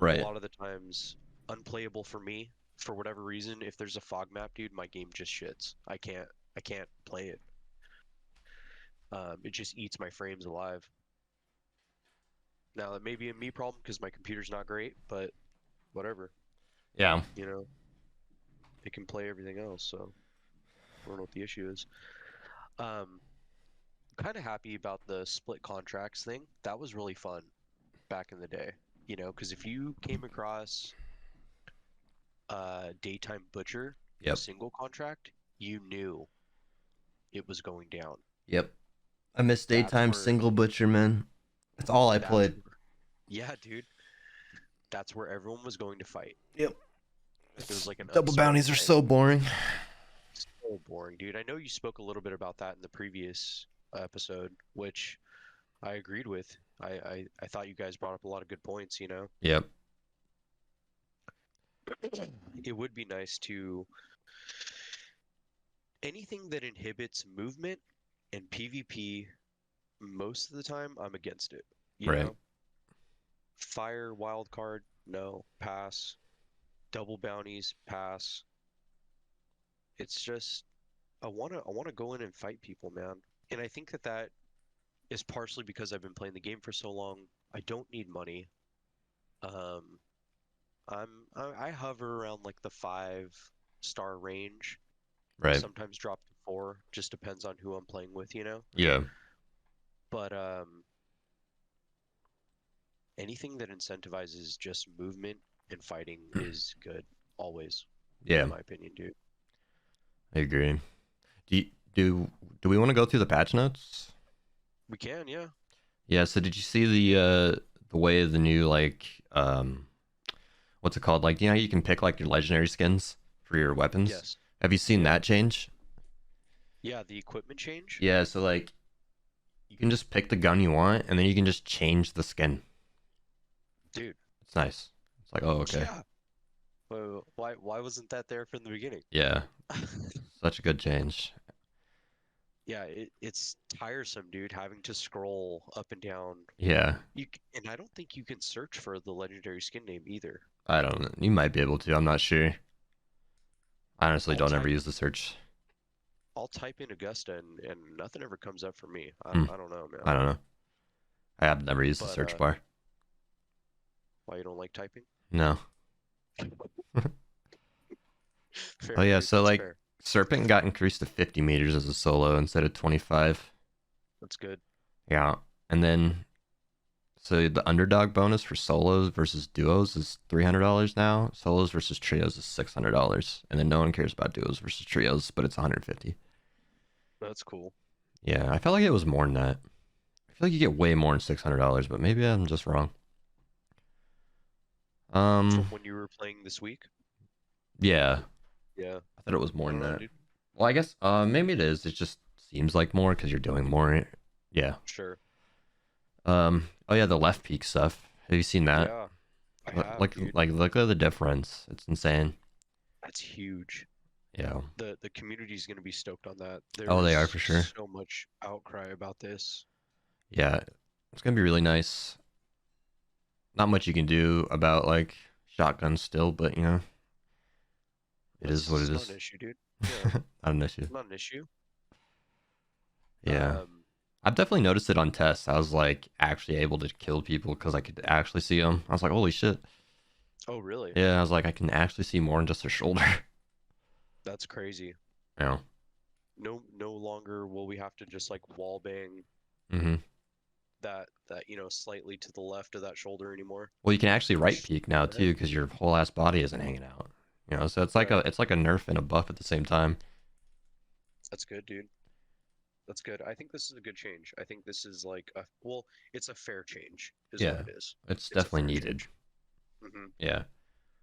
a right. lot of the times unplayable for me for whatever reason. If there's a fog map, dude, my game just shits. I can't play it. It just eats my frames alive. Now that may be a me problem because my computer's not great, but whatever. Yeah, You know, it can play everything else, so I don't know what the issue is. Um, kind of happy about the split contracts thing. That was really fun back in the day. You know, because if you came across a daytime butcher yep, single contract, you knew it was going down. yep. I miss That's daytime where single butcher, man. That's all I that's played. yeah, dude. That's where everyone was going to fight. Yep. It was like an Double uncertain bounties are thing. so boring. So boring, dude. I know you spoke a little bit about that in the previous episode, which I agreed with. I thought you guys brought up a lot of good points, you know? Yep. It would be nice to anything that inhibits movement and PvP, most of the time I'm against it. You Right. know? Fire wildcard, no, pass. Double bounties, pass. It's just I wanna go in and fight people, man. And I think that is partially because I've been playing the game for so long. I don't need money. Um, I hover around like the 5 star range. Right. Sometimes drop to 4. Just depends on who I'm playing with, you know. Yeah. But anything that incentivizes just movement and fighting is good, always, in Yeah. my opinion, dude. I agree. Do we want to go through the patch notes? We can, yeah. Yeah. So did you see the way the new like what's it called? Like you can pick like your legendary skins for your weapons. Yes. Have you seen Yeah. that change? Yeah, the equipment change? Yeah. So like you can just pick the gun you want, and then you can just change the skin. Dude. It's nice. It's like, oh, okay. Yeah. Why wasn't that there from the beginning? Yeah. Such a good change. Yeah, it's tiresome, dude, having to scroll up and down. Yeah. And I don't think you can search for the legendary skin name either. I don't know. You might be able to. I'm not sure. I honestly I'll don't ever type use the search. I'll type in Augusta and nothing ever comes up for me. Hmm. I don't know, man. I don't know. I have never used the But search bar. why you don't like typing? No. Fair, Oh yeah, dude, so that's like fair. Serpent got increased to 50 meters as a solo instead of 25. That's good. Yeah. And then So the underdog bonus for solos versus duos is $300 now. Solos versus trios is $600, and then no one cares about duos versus trios, but it's 150. That's cool. Yeah, I felt like it was more than that. I feel like you get way more than $600, but maybe I'm just wrong. From when you were playing this week? Yeah, Yeah. I thought it was more I than don't know, that. dude. Well, I guess maybe it is. It just seems like more because you're doing more. Yeah. Sure. Oh yeah, the left peak stuff. Have you seen that? Yeah, I have, Like dude. like look at the difference. It's insane. That's huge. Yeah. The community is going to be stoked on that. There Oh, they are was for sure. so much outcry about this. Yeah, it's gonna be really nice. Not much you can do about like shotguns still, but you know, it is what It's it not an is. issue, dude. Yeah, Not an issue. not an issue. Yeah. Um, I've definitely noticed it on tests. I was like actually able to kill people because I could actually see them. I was like, holy shit. oh, really? Yeah, I was like, I can actually see more than just their shoulder. That's crazy. Yeah. No longer will we have to just like wall bang Mm-hmm. that slightly to the left of that shoulder anymore. Well, you can actually right Which, peek now right, too because your whole ass body isn't hanging out. You know, so right. it's like a nerf and a buff at the same time. That's good, dude. That's good. I think this is a good change. I think this is like it's a fair change, is what Yeah, it is. it's It's a definitely fair needed. change. Mm-hmm. Yeah,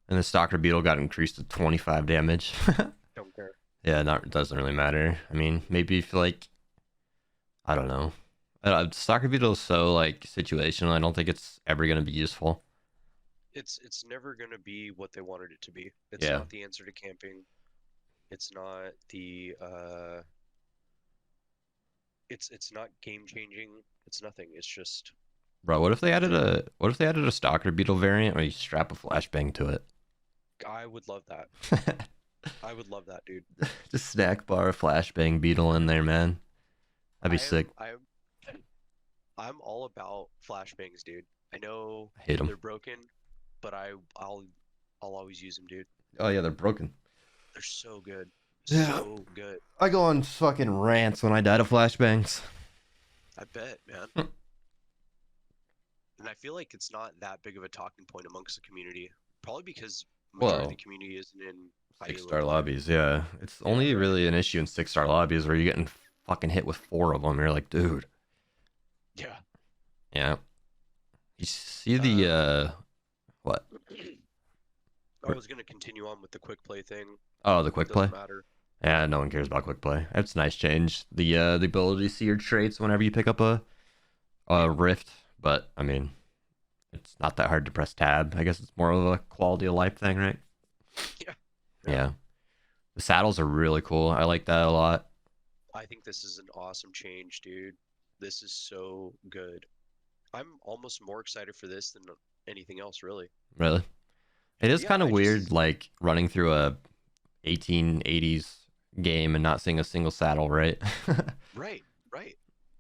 and the stalker beetle got increased to 25 damage. Don't care. Yeah, not doesn't really matter. I mean, maybe if like I don't know, stalker beetle is so like situational. I don't think it's ever gonna be useful. It's never gonna be what they wanted it to be. It's Yeah, not the answer to camping. It's not the it's not game changing. It's nothing. It's just bro. the What if they added a stalker beetle variant where you strap a flashbang to it? I would love that. I would love that, dude. Just snack bar a flashbang beetle in there, man. That'd be I sick. am I am I'm all about flashbangs, dude. I know I hate them. they're broken, but I'll always use them, dude. Oh yeah, they're broken. They're so good. Yeah, So good. I go on fucking rants when I die to flashbangs. I bet, man. And I feel like it's not that big of a talking point amongst the community. Probably because majority of Well, the community isn't in high elo 6-star either. lobbies, yeah. It's Yeah, only right. really an issue in 6-star lobbies where you're getting fucking hit with 4 of them. You're like, dude. Yeah. Yeah. You see the Um, what? I was gonna continue on with the quick play thing. Oh, the quick play. Doesn't matter. Yeah, no one cares about quick play. It's a nice change. The ability to see your traits whenever you pick up a Yeah. rift, but I mean, it's not that hard to press tab. I guess it's more of a quality of life thing, right? Yeah. Yeah. Yeah. The saddles are really cool. I like that a lot. I think this is an awesome change, dude. This is so good. I'm almost more excited for this than anything else, really. Really. It is Yeah, kind of I weird just like running through a 1880s game and not seeing a single saddle, right? right, right.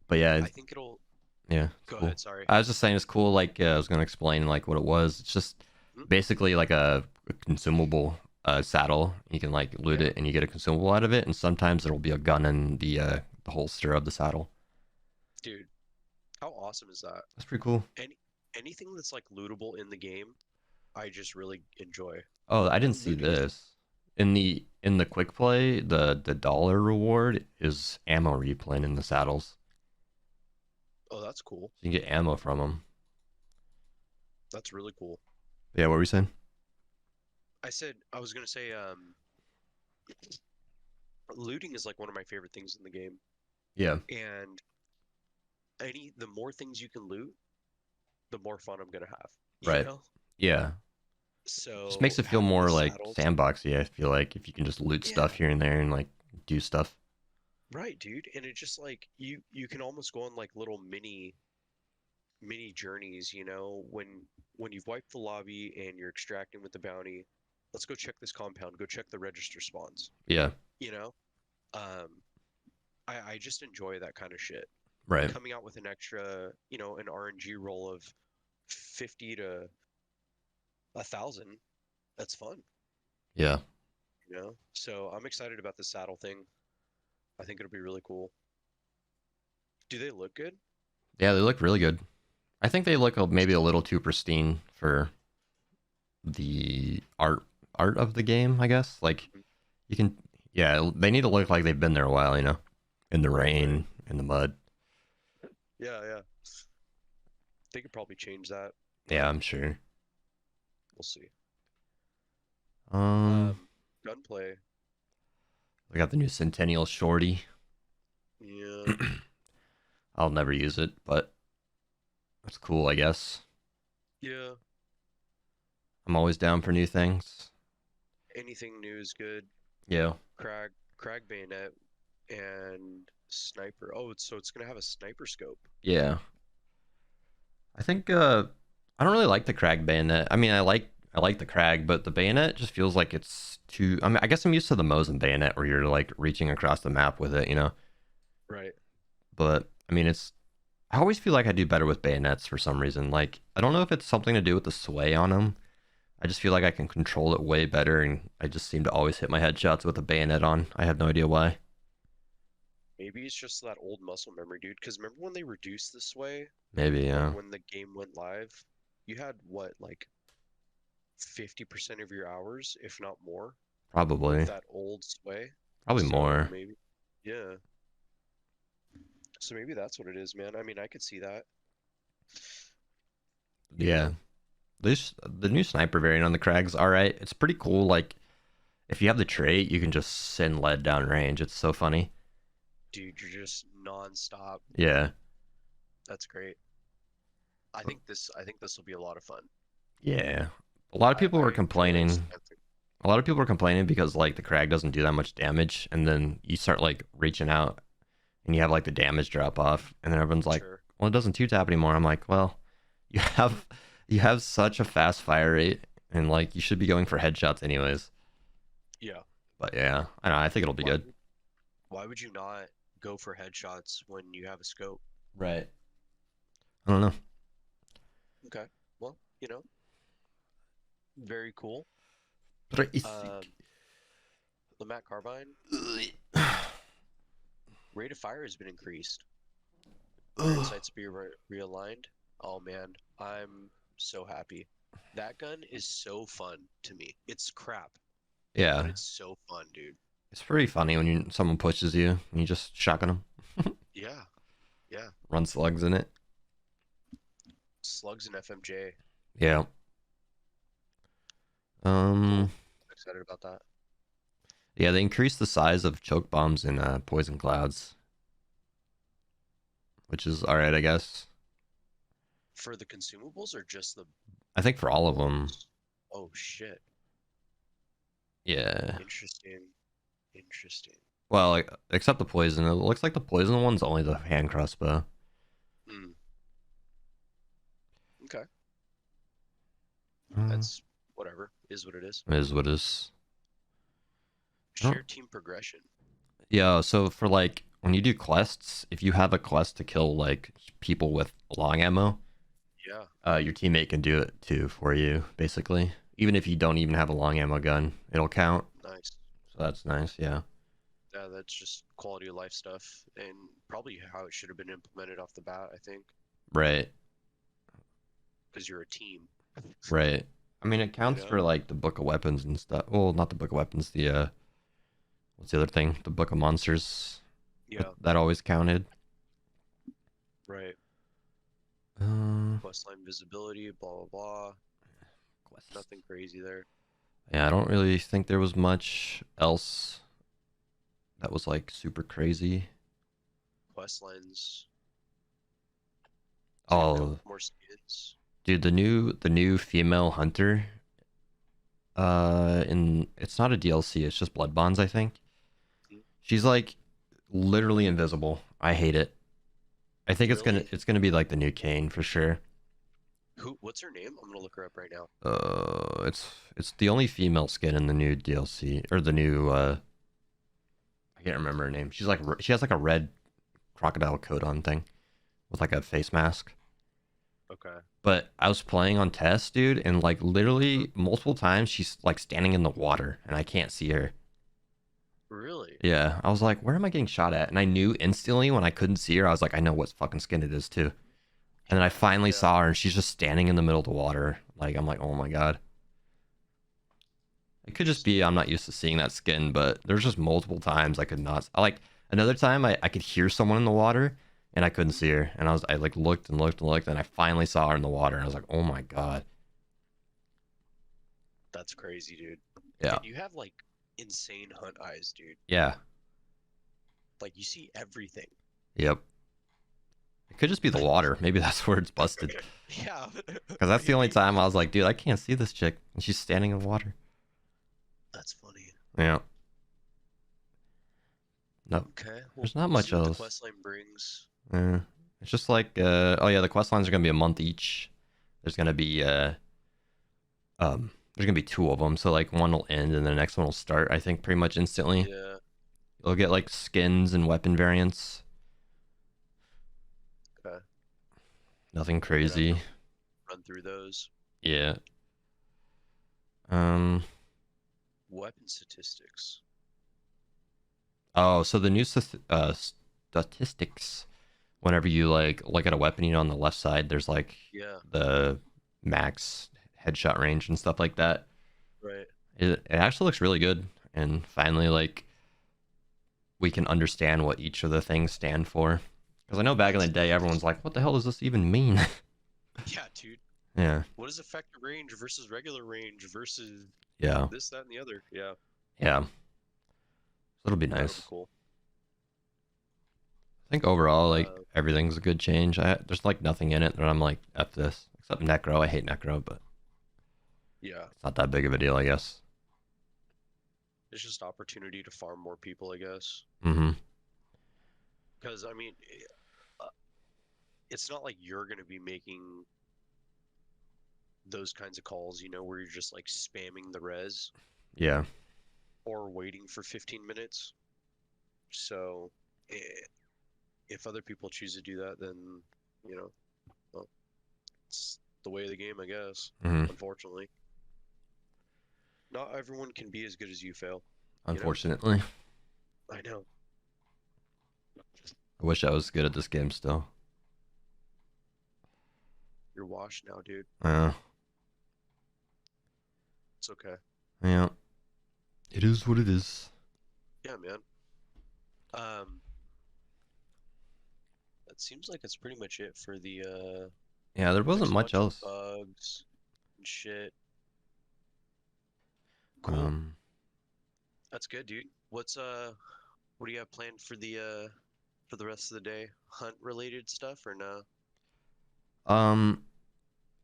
But yeah, I think it'll yeah, it's go cool. ahead, sorry. I was just saying it's cool. Like I was gonna explain like what it was. It's just Hmm? basically like a consumable saddle. You can like loot Yeah, it and you get a consumable out of it. And sometimes there'll be a gun in the holster of the saddle. dude. How awesome is that? That's pretty cool. Any anything that's like lootable in the game, I just really enjoy. Oh, I didn't see Looting is this in the quick play. The dollar reward is ammo replen in the saddles. oh, that's cool. So you can get ammo from them. That's really cool. Yeah, what were you saying? I said I was gonna say looting is like one of my favorite things in the game. Yeah, And the more things you can loot, the more fun I'm gonna have. You right. know? Yeah, just So makes it feel having the more like saddles, sandboxy. I feel like if you can just loot stuff yeah, here and there and like do stuff. right, dude. And it just like you can almost go on like little mini journeys, when you've wiped the lobby and you're extracting with the bounty, let's go check this compound, go check the register spawns, Yeah, you know? Um, I just enjoy that kind of shit. right. Coming out with an extra, an RNG roll of 50 to 1,000, that's fun, Yeah, So I'm excited about the saddle thing. I think it'll be really cool. Do they look good? yeah. They look really good. I think they look maybe a little too pristine for the art of the game, I guess. Like Mhm. you can, yeah, they need to look like they've been there a while, in the Right, right. rain, in the mud. Yeah, yeah. They could probably change that, Yeah, but I'm sure. we'll see. Um, Gunplay. we got the new Centennial Shorty. Yeah, I'll never use it, but it's cool, I guess. yeah. I'm always down for new things. Anything new is good. Yeah, Crag bayonet and sniper. Oh, so it's gonna have a sniper scope. yeah. I think I don't really like the Crag bayonet. I mean, I like the Crag, but the bayonet just feels like it's too. I mean, I guess I'm used to the Mosin bayonet where you're like reaching across the map with it. Right. But I mean, I always feel like I do better with bayonets for some reason. Like I don't know if it's something to do with the sway on them. I just feel like I can control it way better, and I just seem to always hit my headshots with a bayonet on. I have no idea why. Maybe it's just that old muscle memory, dude. Because remember when they reduced the sway, Maybe, like yeah, when the game went live, you had what, like 50% of your hours, if not more, with probably, that old sway. probably So more. maybe, yeah. So maybe that's what it is, man. I mean, I could see that, you Yeah, know? the new sniper variant on the Crag's all right. It's pretty cool. Like if you have the trait, you can just send lead down range. It's so funny. Dude, you're just non-stop. Yeah, That's great. I think this will be a lot of fun. yeah. A lot of people were I fully complaining. expect it. A lot of people were complaining because like the Crag doesn't do that much damage, and then you start like reaching out and you have like the damage drop off, and then everyone's like, Sure. "Well, it doesn't two tap anymore." I'm like, "Well, you have you have such a fast fire rate, and like you should be going for headshots anyways." Yeah. But yeah, I don't know. I think it'll be Why good. would why would you not go for headshots when you have a scope? Right. I don't know. Okay. Well, very cool. But I Um, the Matt Carbine think. rate of fire has been increased. Iron sights be realigned. Oh man, I'm so happy. That gun is so fun to me. It's crap, but Yeah, it's so fun, dude. it's pretty funny when someone pushes you and you just shotgun them, Yeah, yeah. run slugs in it. Slugs and FMJ. Yeah. Cool. Um. Excited about that. Yeah, they increased the size of choke bombs in poison clouds, which is all right, I guess. For the consumables or just the I think for all of them. ones? Oh shit. Yeah. Interesting. Interesting. Well, like, except the poison. It looks like the poison one's only the hand crossbow. Hmm. Okay. Uh, That's whatever. Is what it is. it is what it is. I don't. Shared team progression. Yeah. So for like when you do quests, if you have a quest to kill like people with long ammo, Yeah. your teammate can do it too for you, basically. Even if you don't even have a long ammo gun, it'll count. Nice. So that's nice. Yeah. Yeah, that's just quality of life stuff and probably how it should have been implemented off the bat, I think, Right. because you're a team, Right. I mean, it you counts know? for like the book of weapons and stuff. Well, not the book of weapons. The what's the other thing? The book of monsters. Yeah, That always counted. right. Uh, Questline visibility, blah, blah, blah. quest. Nothing crazy there. Yeah, I don't really think there was much else that was like super crazy. Questlines. It's gonna come Oh, with more skins. dude, the new female hunter. In it's not a DLC. It's just blood bonds. I think Hmm? she's like literally invisible. I hate it. I think it's gonna Really? it's gonna be like the new Kane for sure. What's her name? I'm gonna look her up right now. It's the only female skin in the new DLC or the new. I can't remember her name. She has like a red crocodile coat on thing with like a face mask. Okay. But I was playing on test, dude, and like Uh, literally multiple times she's like standing in the water and I can't see her. Really? Yeah, I was like, where am I getting shot at? And I knew instantly when I couldn't see her, I was like, I know what fucking skin it is too. And then I finally Yeah, saw her, and she's just standing in the middle of the water. Like, I'm like, oh my god. It could just interesting. be I'm not used to seeing that skin, but there's just multiple times I could not. Like another time, I could hear someone in the water, and I couldn't Mhm. see her. And I like looked and looked and looked, and I finally saw her in the water, and I was like, oh my god. That's crazy, dude. Yeah, And you have like insane hunt eyes, dude. yeah, Like you see everything. yep. It could just be the water. Maybe that's where it's busted. Yeah, Because that's the only maybe. time I was like, dude, I can't see this chick, and she's standing in the water. That's funny. Yeah. No, Okay, well, there's not we'll see much what the else. quest line brings. Yeah. It's just like, oh yeah, the quest lines are gonna be a month each. There's gonna be, there's gonna be two of them. So like one will end and the next one will start. I think pretty much instantly. Yeah, You'll get like skins and weapon variants. okay. Nothing We're gonna have to crazy. run through those. Yeah. Um. Weapon statistics. Oh, so the new statistics. Whenever you like look at a weapon, on the left side, there's like Yeah, the max headshot range and stuff like that. right. It actually looks really good, and finally, like we can understand what each of the things stand for. Because I know back in the That's day, everyone's like, "What the hell does this even mean?" yeah, dude. Yeah, What is effective range versus regular range versus yeah, this, that, and the other? Yeah, yeah. It'll be that'll be nice. cool. I think overall, like Uh, everything's a good change. There's like nothing in it that I'm like, "F this," except Necro. I hate Necro, but yeah, it's not that big of a deal, I guess. it's just opportunity to farm more people, I guess. Mm-hmm. Because I mean, it's not like you're gonna be making those kinds of calls, where you're just like spamming the res Yeah. or waiting for 15 minutes. So, if other people choose to do that, then, you know, well, it's the way of the game, I guess. Mm-hmm. Unfortunately, not everyone can be as good as you, Fail. You know, Unfortunately, I know. I wish I was good at this game still. You're washed now, dude. Yeah. It's okay. Yeah. It is what it is. Yeah, man. Um, that seems like it's pretty much it for the Yeah, there wasn't fix a much bunch of else. bugs and shit. Cool. Um, That's good, dude. What do you have planned for the rest of the day? Hunt related stuff or no? um,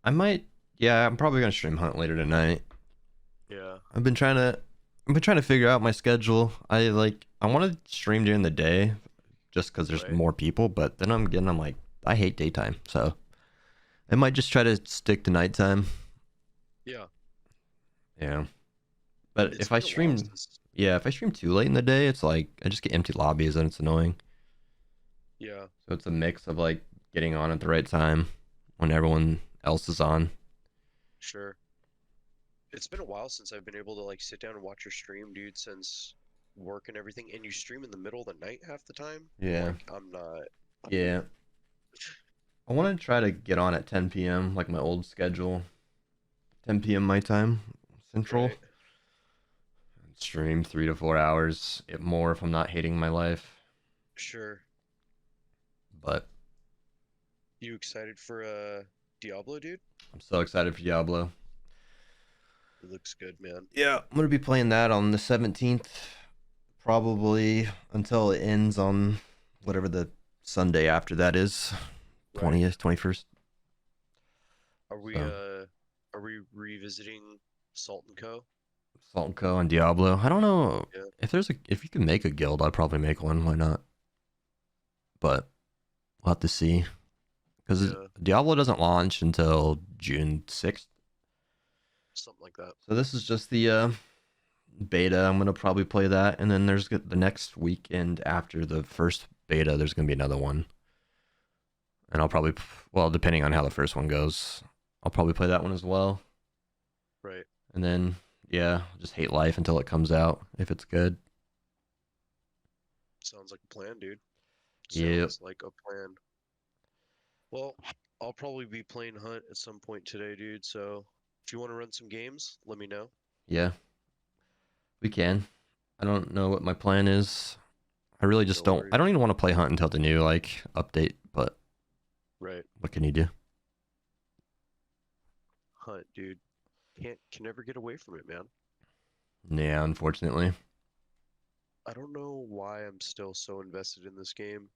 I might. Yeah, I'm probably gonna stream Hunt later tonight. Yeah, I've been trying to. I've been trying to figure out my schedule. I want to stream during the day, just because there's right. more people. But then I'm like, I hate daytime, so I might just try to stick to nighttime. Yeah. Yeah. But It's been a while since. if I stream too late in the day, it's like I just get empty lobbies and it's annoying. Yeah, So it's a mix of like getting on at the right time when everyone else is on. sure. It's been a while since I've been able to like sit down and watch your stream, dude, since work and everything. And you stream in the middle of the night half the time. Yeah. Like, I'm not. Yeah. I want to try to get on at 10 p.m. like my old schedule. 10 p.m. my time, Central. Right. Stream 3 to 4 hours, if more if I'm not hating my life. Sure. But You excited for Diablo, dude? I'm so excited for Diablo. It looks good, man. Yeah, I'm gonna be playing that on the 17th, probably until it ends on whatever the Sunday after that is, Right. 20th, 21st. Are we So uh are we revisiting Salt and Co? Salt and Co. and Diablo. I don't know Yeah. if you can make a guild, I'd probably make one. Why not? But we'll have to see because Yeah. Diablo doesn't launch until June 6th. Something like that. So this is just the beta. I'm gonna probably play that, and then there's the next weekend after the first beta. There's gonna be another one, and I'll probably, well, depending on how the first one goes, I'll probably play that one as well. Right. And then yeah, just hate life until it comes out if it's good. Sounds like a plan, dude. Yep. Sounds like a plan. Well, I'll probably be playing Hunt at some point today, dude. So if you want to run some games, let me know. Yeah, we can. I don't know what my plan is. I really just No don't. I worries. don't even want to play Hunt until the new like update. But Right. what can you do? Hunt, dude. Can never get away from it, man. Yeah, unfortunately. I don't know why I'm still so invested in this game.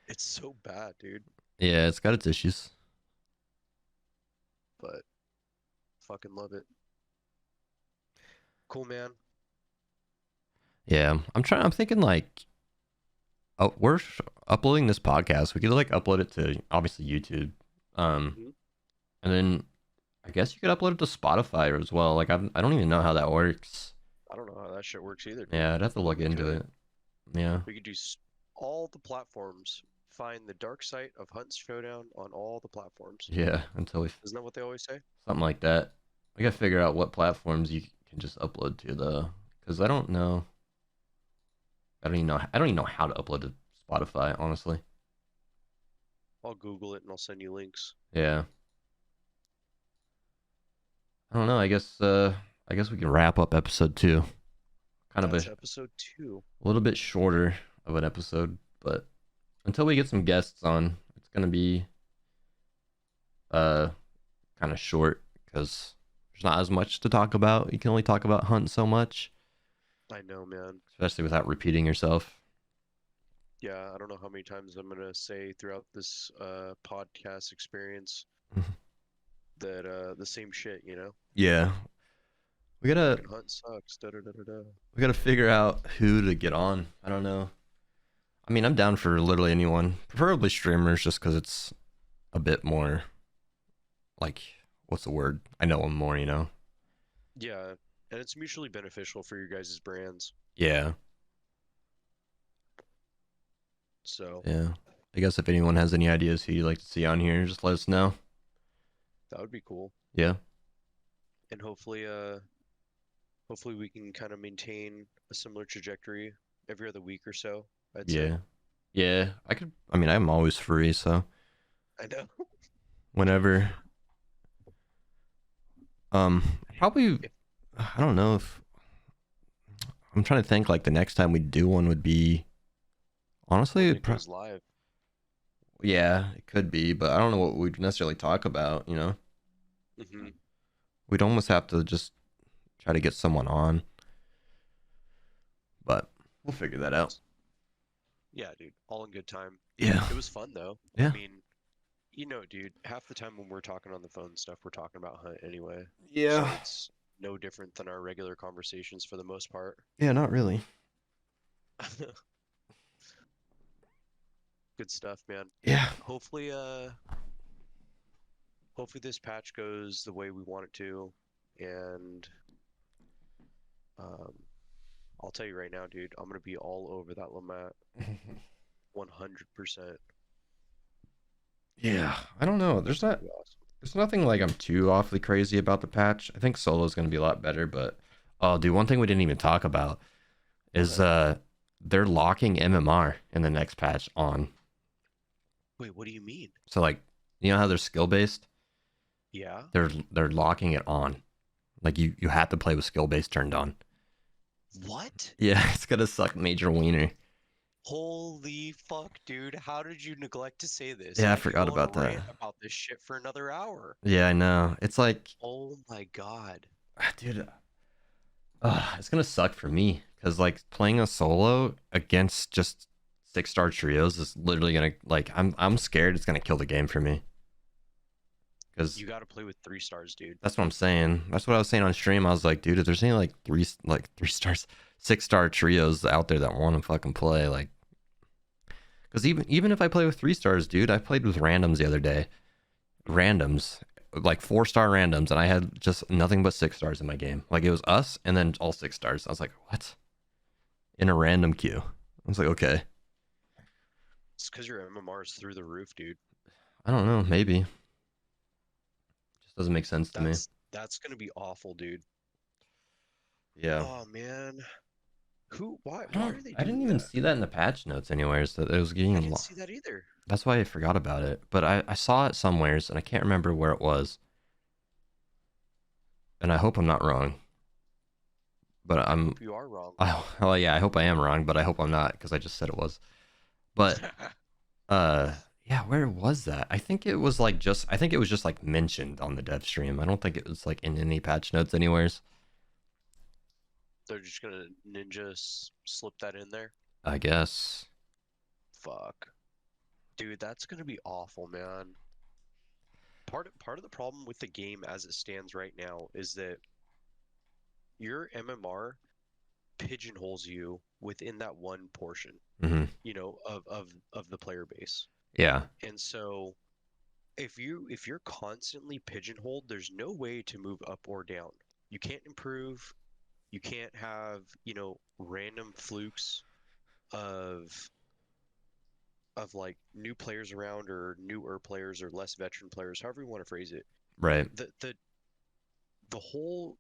It's so bad, dude. Yeah, it's got its issues. But fucking love it. Cool, man. Yeah, I'm trying. I'm thinking like, oh, we're uploading this podcast. We could like upload it to obviously YouTube, Mhm. and then I guess you could upload it to Spotify as well. Like I don't even know how that works. I don't know how that shit works either, dude. Yeah, I'd have to But look we into could. it. Yeah, We could do all the platforms. Find the Darksight of Hunt's Showdown on all the platforms. yeah. Until we Isn't that what they always say? something like that. We gotta figure out what platforms you can just upload to though, because I don't know. I don't even know. I don't even know how to upload to Spotify, honestly. I'll Google it and I'll send you links. Yeah. I don't know. I guess we can wrap up episode 2. Kind of That's episode 2. a little bit shorter of an episode, but until we get some guests on, it's gonna be uh kind of short because there's not as much to talk about. You can only talk about Hunt so much, I know, man. especially without repeating yourself. Yeah, I don't know how many times I'm gonna say throughout this podcast experience that the same shit, you know? Yeah. We gotta Fucking Hunt sucks. Da da da da da. we gotta figure out who to get on. I don't know. I mean, I'm down for literally anyone, preferably streamers, just because it's a bit more like what's the word? I know them more, you know. Yeah, and it's mutually beneficial for your guys' brands. Yeah, So yeah. I guess if anyone has any ideas who you'd like to see on here, just let us know. that would be cool. Yeah, And hopefully we can kind of maintain a similar trajectory every other week or so, I'd say. yeah, yeah. I could. I mean, I'm always free, so I know. whenever. Probably. If I don't know if I'm trying to think. Like the next time we do one would be honestly, when it goes live. yeah, it could be, but I don't know what we'd necessarily talk about. You know, Hmm. we'd almost have to just try to get someone on, but we'll figure that out. Yeah, dude, all in good time. Yeah, It was fun though. I yeah, mean, you know, dude, half the time when we're talking on the phone and stuff, we're talking about Hunt anyway. So yeah, it's no different than our regular conversations for the most part. yeah. Not really. Good stuff, man. Yeah, Hopefully, hopefully this patch goes the way we want it to, and um, I'll tell you right now, dude, I'm gonna be all over that Lamette, 100%. yeah. I don't know. It's gonna be awesome. There's nothing like I'm too awfully crazy about the patch. I think solo's gonna be a lot better, but oh, dude, one thing we didn't even talk about is Okay. they're locking MMR in the next patch on. Wait, what do you mean? So like, you know how they're skill based? Yeah? They're locking it on. Like you have to play with skill based turned on. What? Yeah, it's gonna suck major wiener. Holy fuck, dude. How did you neglect to say this? Yeah, I I could forgot go on a about that. rant about this shit for another hour. Yeah, I know. It's like, Oh my god. dude, it's gonna suck for me because like playing a solo against just 6-star trios is literally gonna like I'm scared it's gonna kill the game for me because You gotta play with 3 stars, dude. that's what I'm saying. That's what I was saying on stream. I was like, dude, if there's any like 3 stars, 6-star trios out there that want to fucking play, like, because even if I play with 3 stars, dude, I played with randoms the other day, randoms like 4-star randoms, and I had just nothing but 6 stars in my game. Like it was us and then all 6 stars. I was like, what? In a random queue. I was like, okay. It's because your MMR is through the roof, dude. I don't know, maybe. Just doesn't make sense to me. That's gonna be awful, dude. Yeah. Oh man. Who? Why? I Why don't. are they I didn't doing even that? see that in the patch notes anywhere. So it was I getting. didn't see that either. That's why I forgot about it. But I saw it somewheres and I can't remember where it was. And I hope I'm not wrong. But I I'm. hope you are wrong. Well, yeah, I hope I am wrong, but I hope I'm not because I just said it was. But uh, yeah, where was that? I think it was like just. I think it was just like mentioned on the dev stream. I don't think it was like in any patch notes anywheres. They're just gonna ninja slip that in there. I guess. Fuck, dude, that's gonna be awful, man. Part of the problem with the game as it stands right now is that your MMR pigeonholes you within that one portion, Hmm. of the player base. Yeah. And so if you're constantly pigeonholed, there's no way to move up or down. You can't improve. You can't have, random flukes of like new players around or newer players or less veteran players, however you want to phrase it. Right. The whole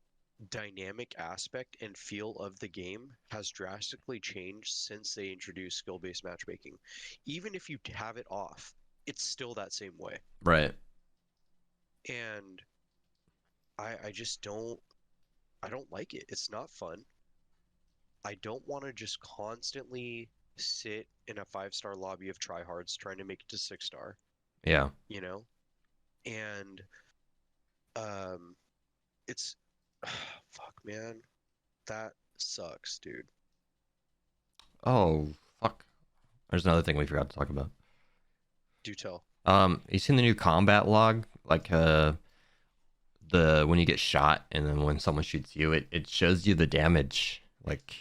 dynamic aspect and feel of the game has drastically changed since they introduced skill-based matchmaking. Even if you have it off, it's still that same way. Right. And I just don't like it. It's not fun. I don't want to just constantly sit in a 5-star lobby of tryhards trying to make it to 6-star, Yeah. you know? And um it's fuck, man. That sucks, dude. Oh fuck. There's another thing we forgot to talk about. Do tell. You seen the new combat log? Like the when you get shot and then when someone shoots you, it shows you the damage. Like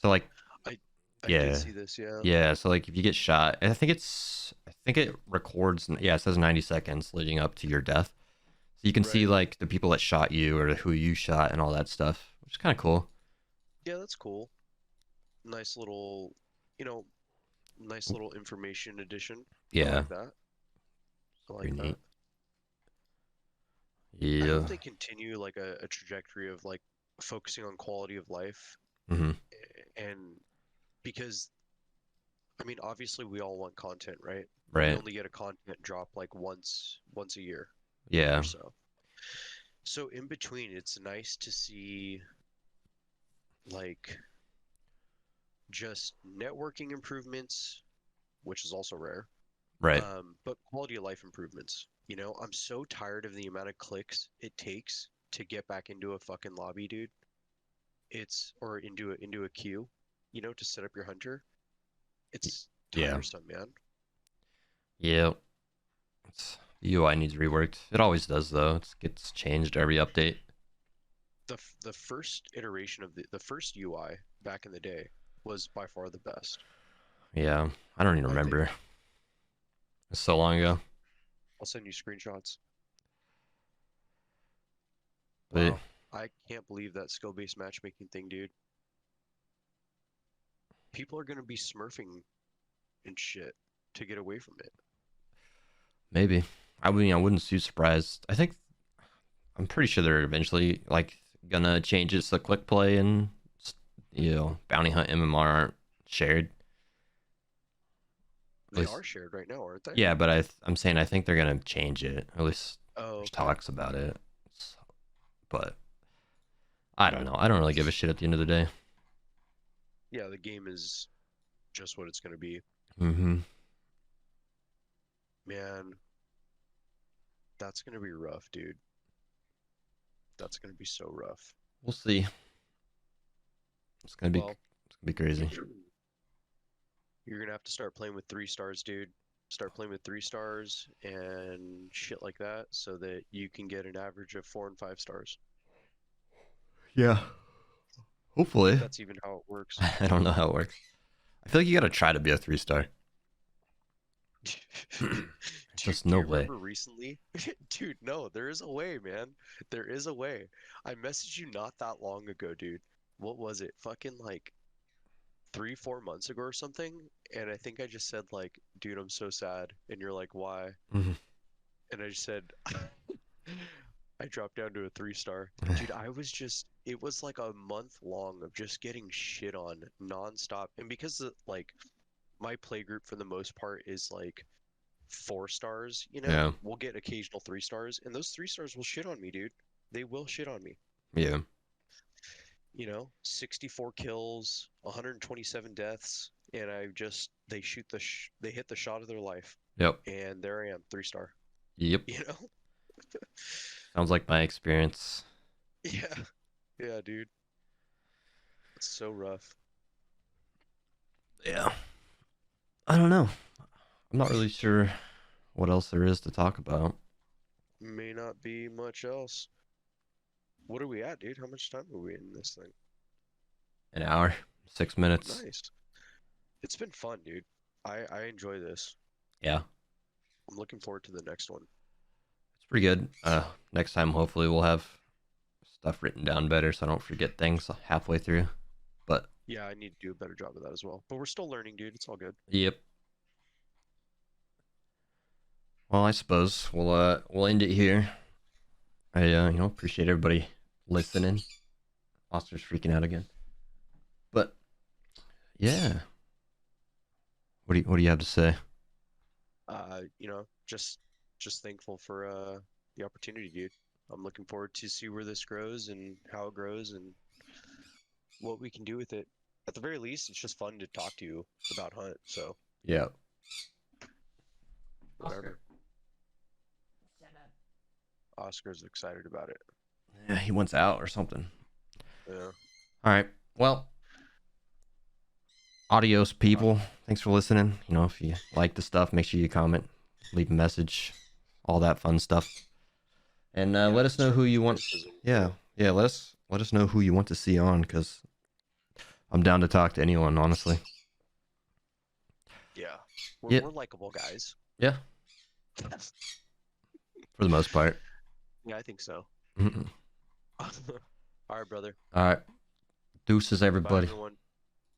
so like I I did yeah. see this, yeah. Yeah, so like if you get shot, I think it records, yeah, it says 90 seconds leading up to your death. So you can see Right. like the people that shot you or who you shot and all that stuff, which is kind of cool. Yeah, that's cool. Nice little, you know, nice little information addition. I Yeah, like that. I like pretty that. neat. I Yeah. hope they continue like a trajectory of like focusing on quality of life Hmm. and because I mean obviously we all want content, right? But we Right. only get a content drop like once a year or Yeah. so. So in between it's nice to see like just networking improvements, which is also rare. Right. But quality of life improvements. I'm so tired of the amount of clicks it takes to get back into a fucking lobby, dude. Or into a queue, to set up your hunter. It's Yeah. tiresome, man. Yeah. The UI needs reworked. It always does though. It gets changed every update. The first iteration of the first UI back in the day was by far the best. Yeah. I don't even I think remember. It's so long ago. I'll send you screenshots. But Wow. I can't believe that skill-based matchmaking thing, dude. People are gonna be smurfing and shit to get away from it. maybe. I wouldn't be surprised. I'm pretty sure they're eventually like gonna change it so quick play and bounty hunt MMR aren't shared. At They least are shared right now, aren't they? yeah, but I'm saying I think they're gonna change it. At least Oh, there's okay. talks about it. So, but I don't know. I don't really give a shit at the end of the day. Yeah, the game is just what it's gonna be. Mm-hmm. Man, that's gonna be rough, dude. That's gonna be so rough. We'll see. Well, It's gonna be crazy. you're gonna have to start playing with 3 stars, dude. Start playing with 3 stars and shit like that so that you can get an average of 4 and 5 stars. Yeah. If Hopefully. that's even how it works. I don't know how it works. I feel like you gotta try to be a 3 star. Dude, Just do no you way. remember recently? Dude, no, there is a way, man. There is a way. I messaged you not that long ago, dude. What was it? Fucking like 3, 4 months ago or something. And I think I just said like, dude, I'm so sad. And you're like, why? Mhm. And I just said, I dropped down to a 3-star. Dude, it was like a month long of just getting shit on nonstop. And because like my play group for the most part is like 4 stars, Yeah. we'll get occasional 3-stars, and those 3-stars will shit on me, dude. They will shit on me. Yeah. 64 kills, 127 deaths, and they hit the shot of their life, Yep. and there I am, 3-star. Yep. You know? Sounds like my experience. Yeah, yeah, dude. It's so rough. Yeah. I don't know. I'm not really sure what else there is to talk about. May not be much else. What are we at, dude? How much time are we in this thing? An hour, 6 minutes. Nice. It's been fun, dude. I enjoy this. Yeah. I'm looking forward to the next one. It's pretty good. Next time, hopefully, we'll have stuff written down better so I don't forget things halfway through. But Yeah, I need to do a better job of that as well. But we're still learning, dude. It's all good. yep. Well, I suppose we'll end it here. I appreciate everybody listening. Foster's freaking out again. But yeah. What do you have to say? Just thankful for the opportunity, dude. I'm looking forward to see where this grows and how it grows and what we can do with it. At the very least, it's just fun to talk to you about Hunt. So Yeah. whatever. Oscar's excited about it. Yeah, he wants out or something. Yeah. All right. Well, adios, people. Thanks for listening. If you like the stuff, make sure you comment, leave a message, all that fun stuff, and let us know who you want. Yeah. Let us know who you want to see on, because I'm down to talk to anyone, honestly. Yeah. Yep. We're likable guys. Yeah. For the most part. Yeah, I think so. Mm-mm. All right, brother. All right. Deuces, Bye, everybody. everyone.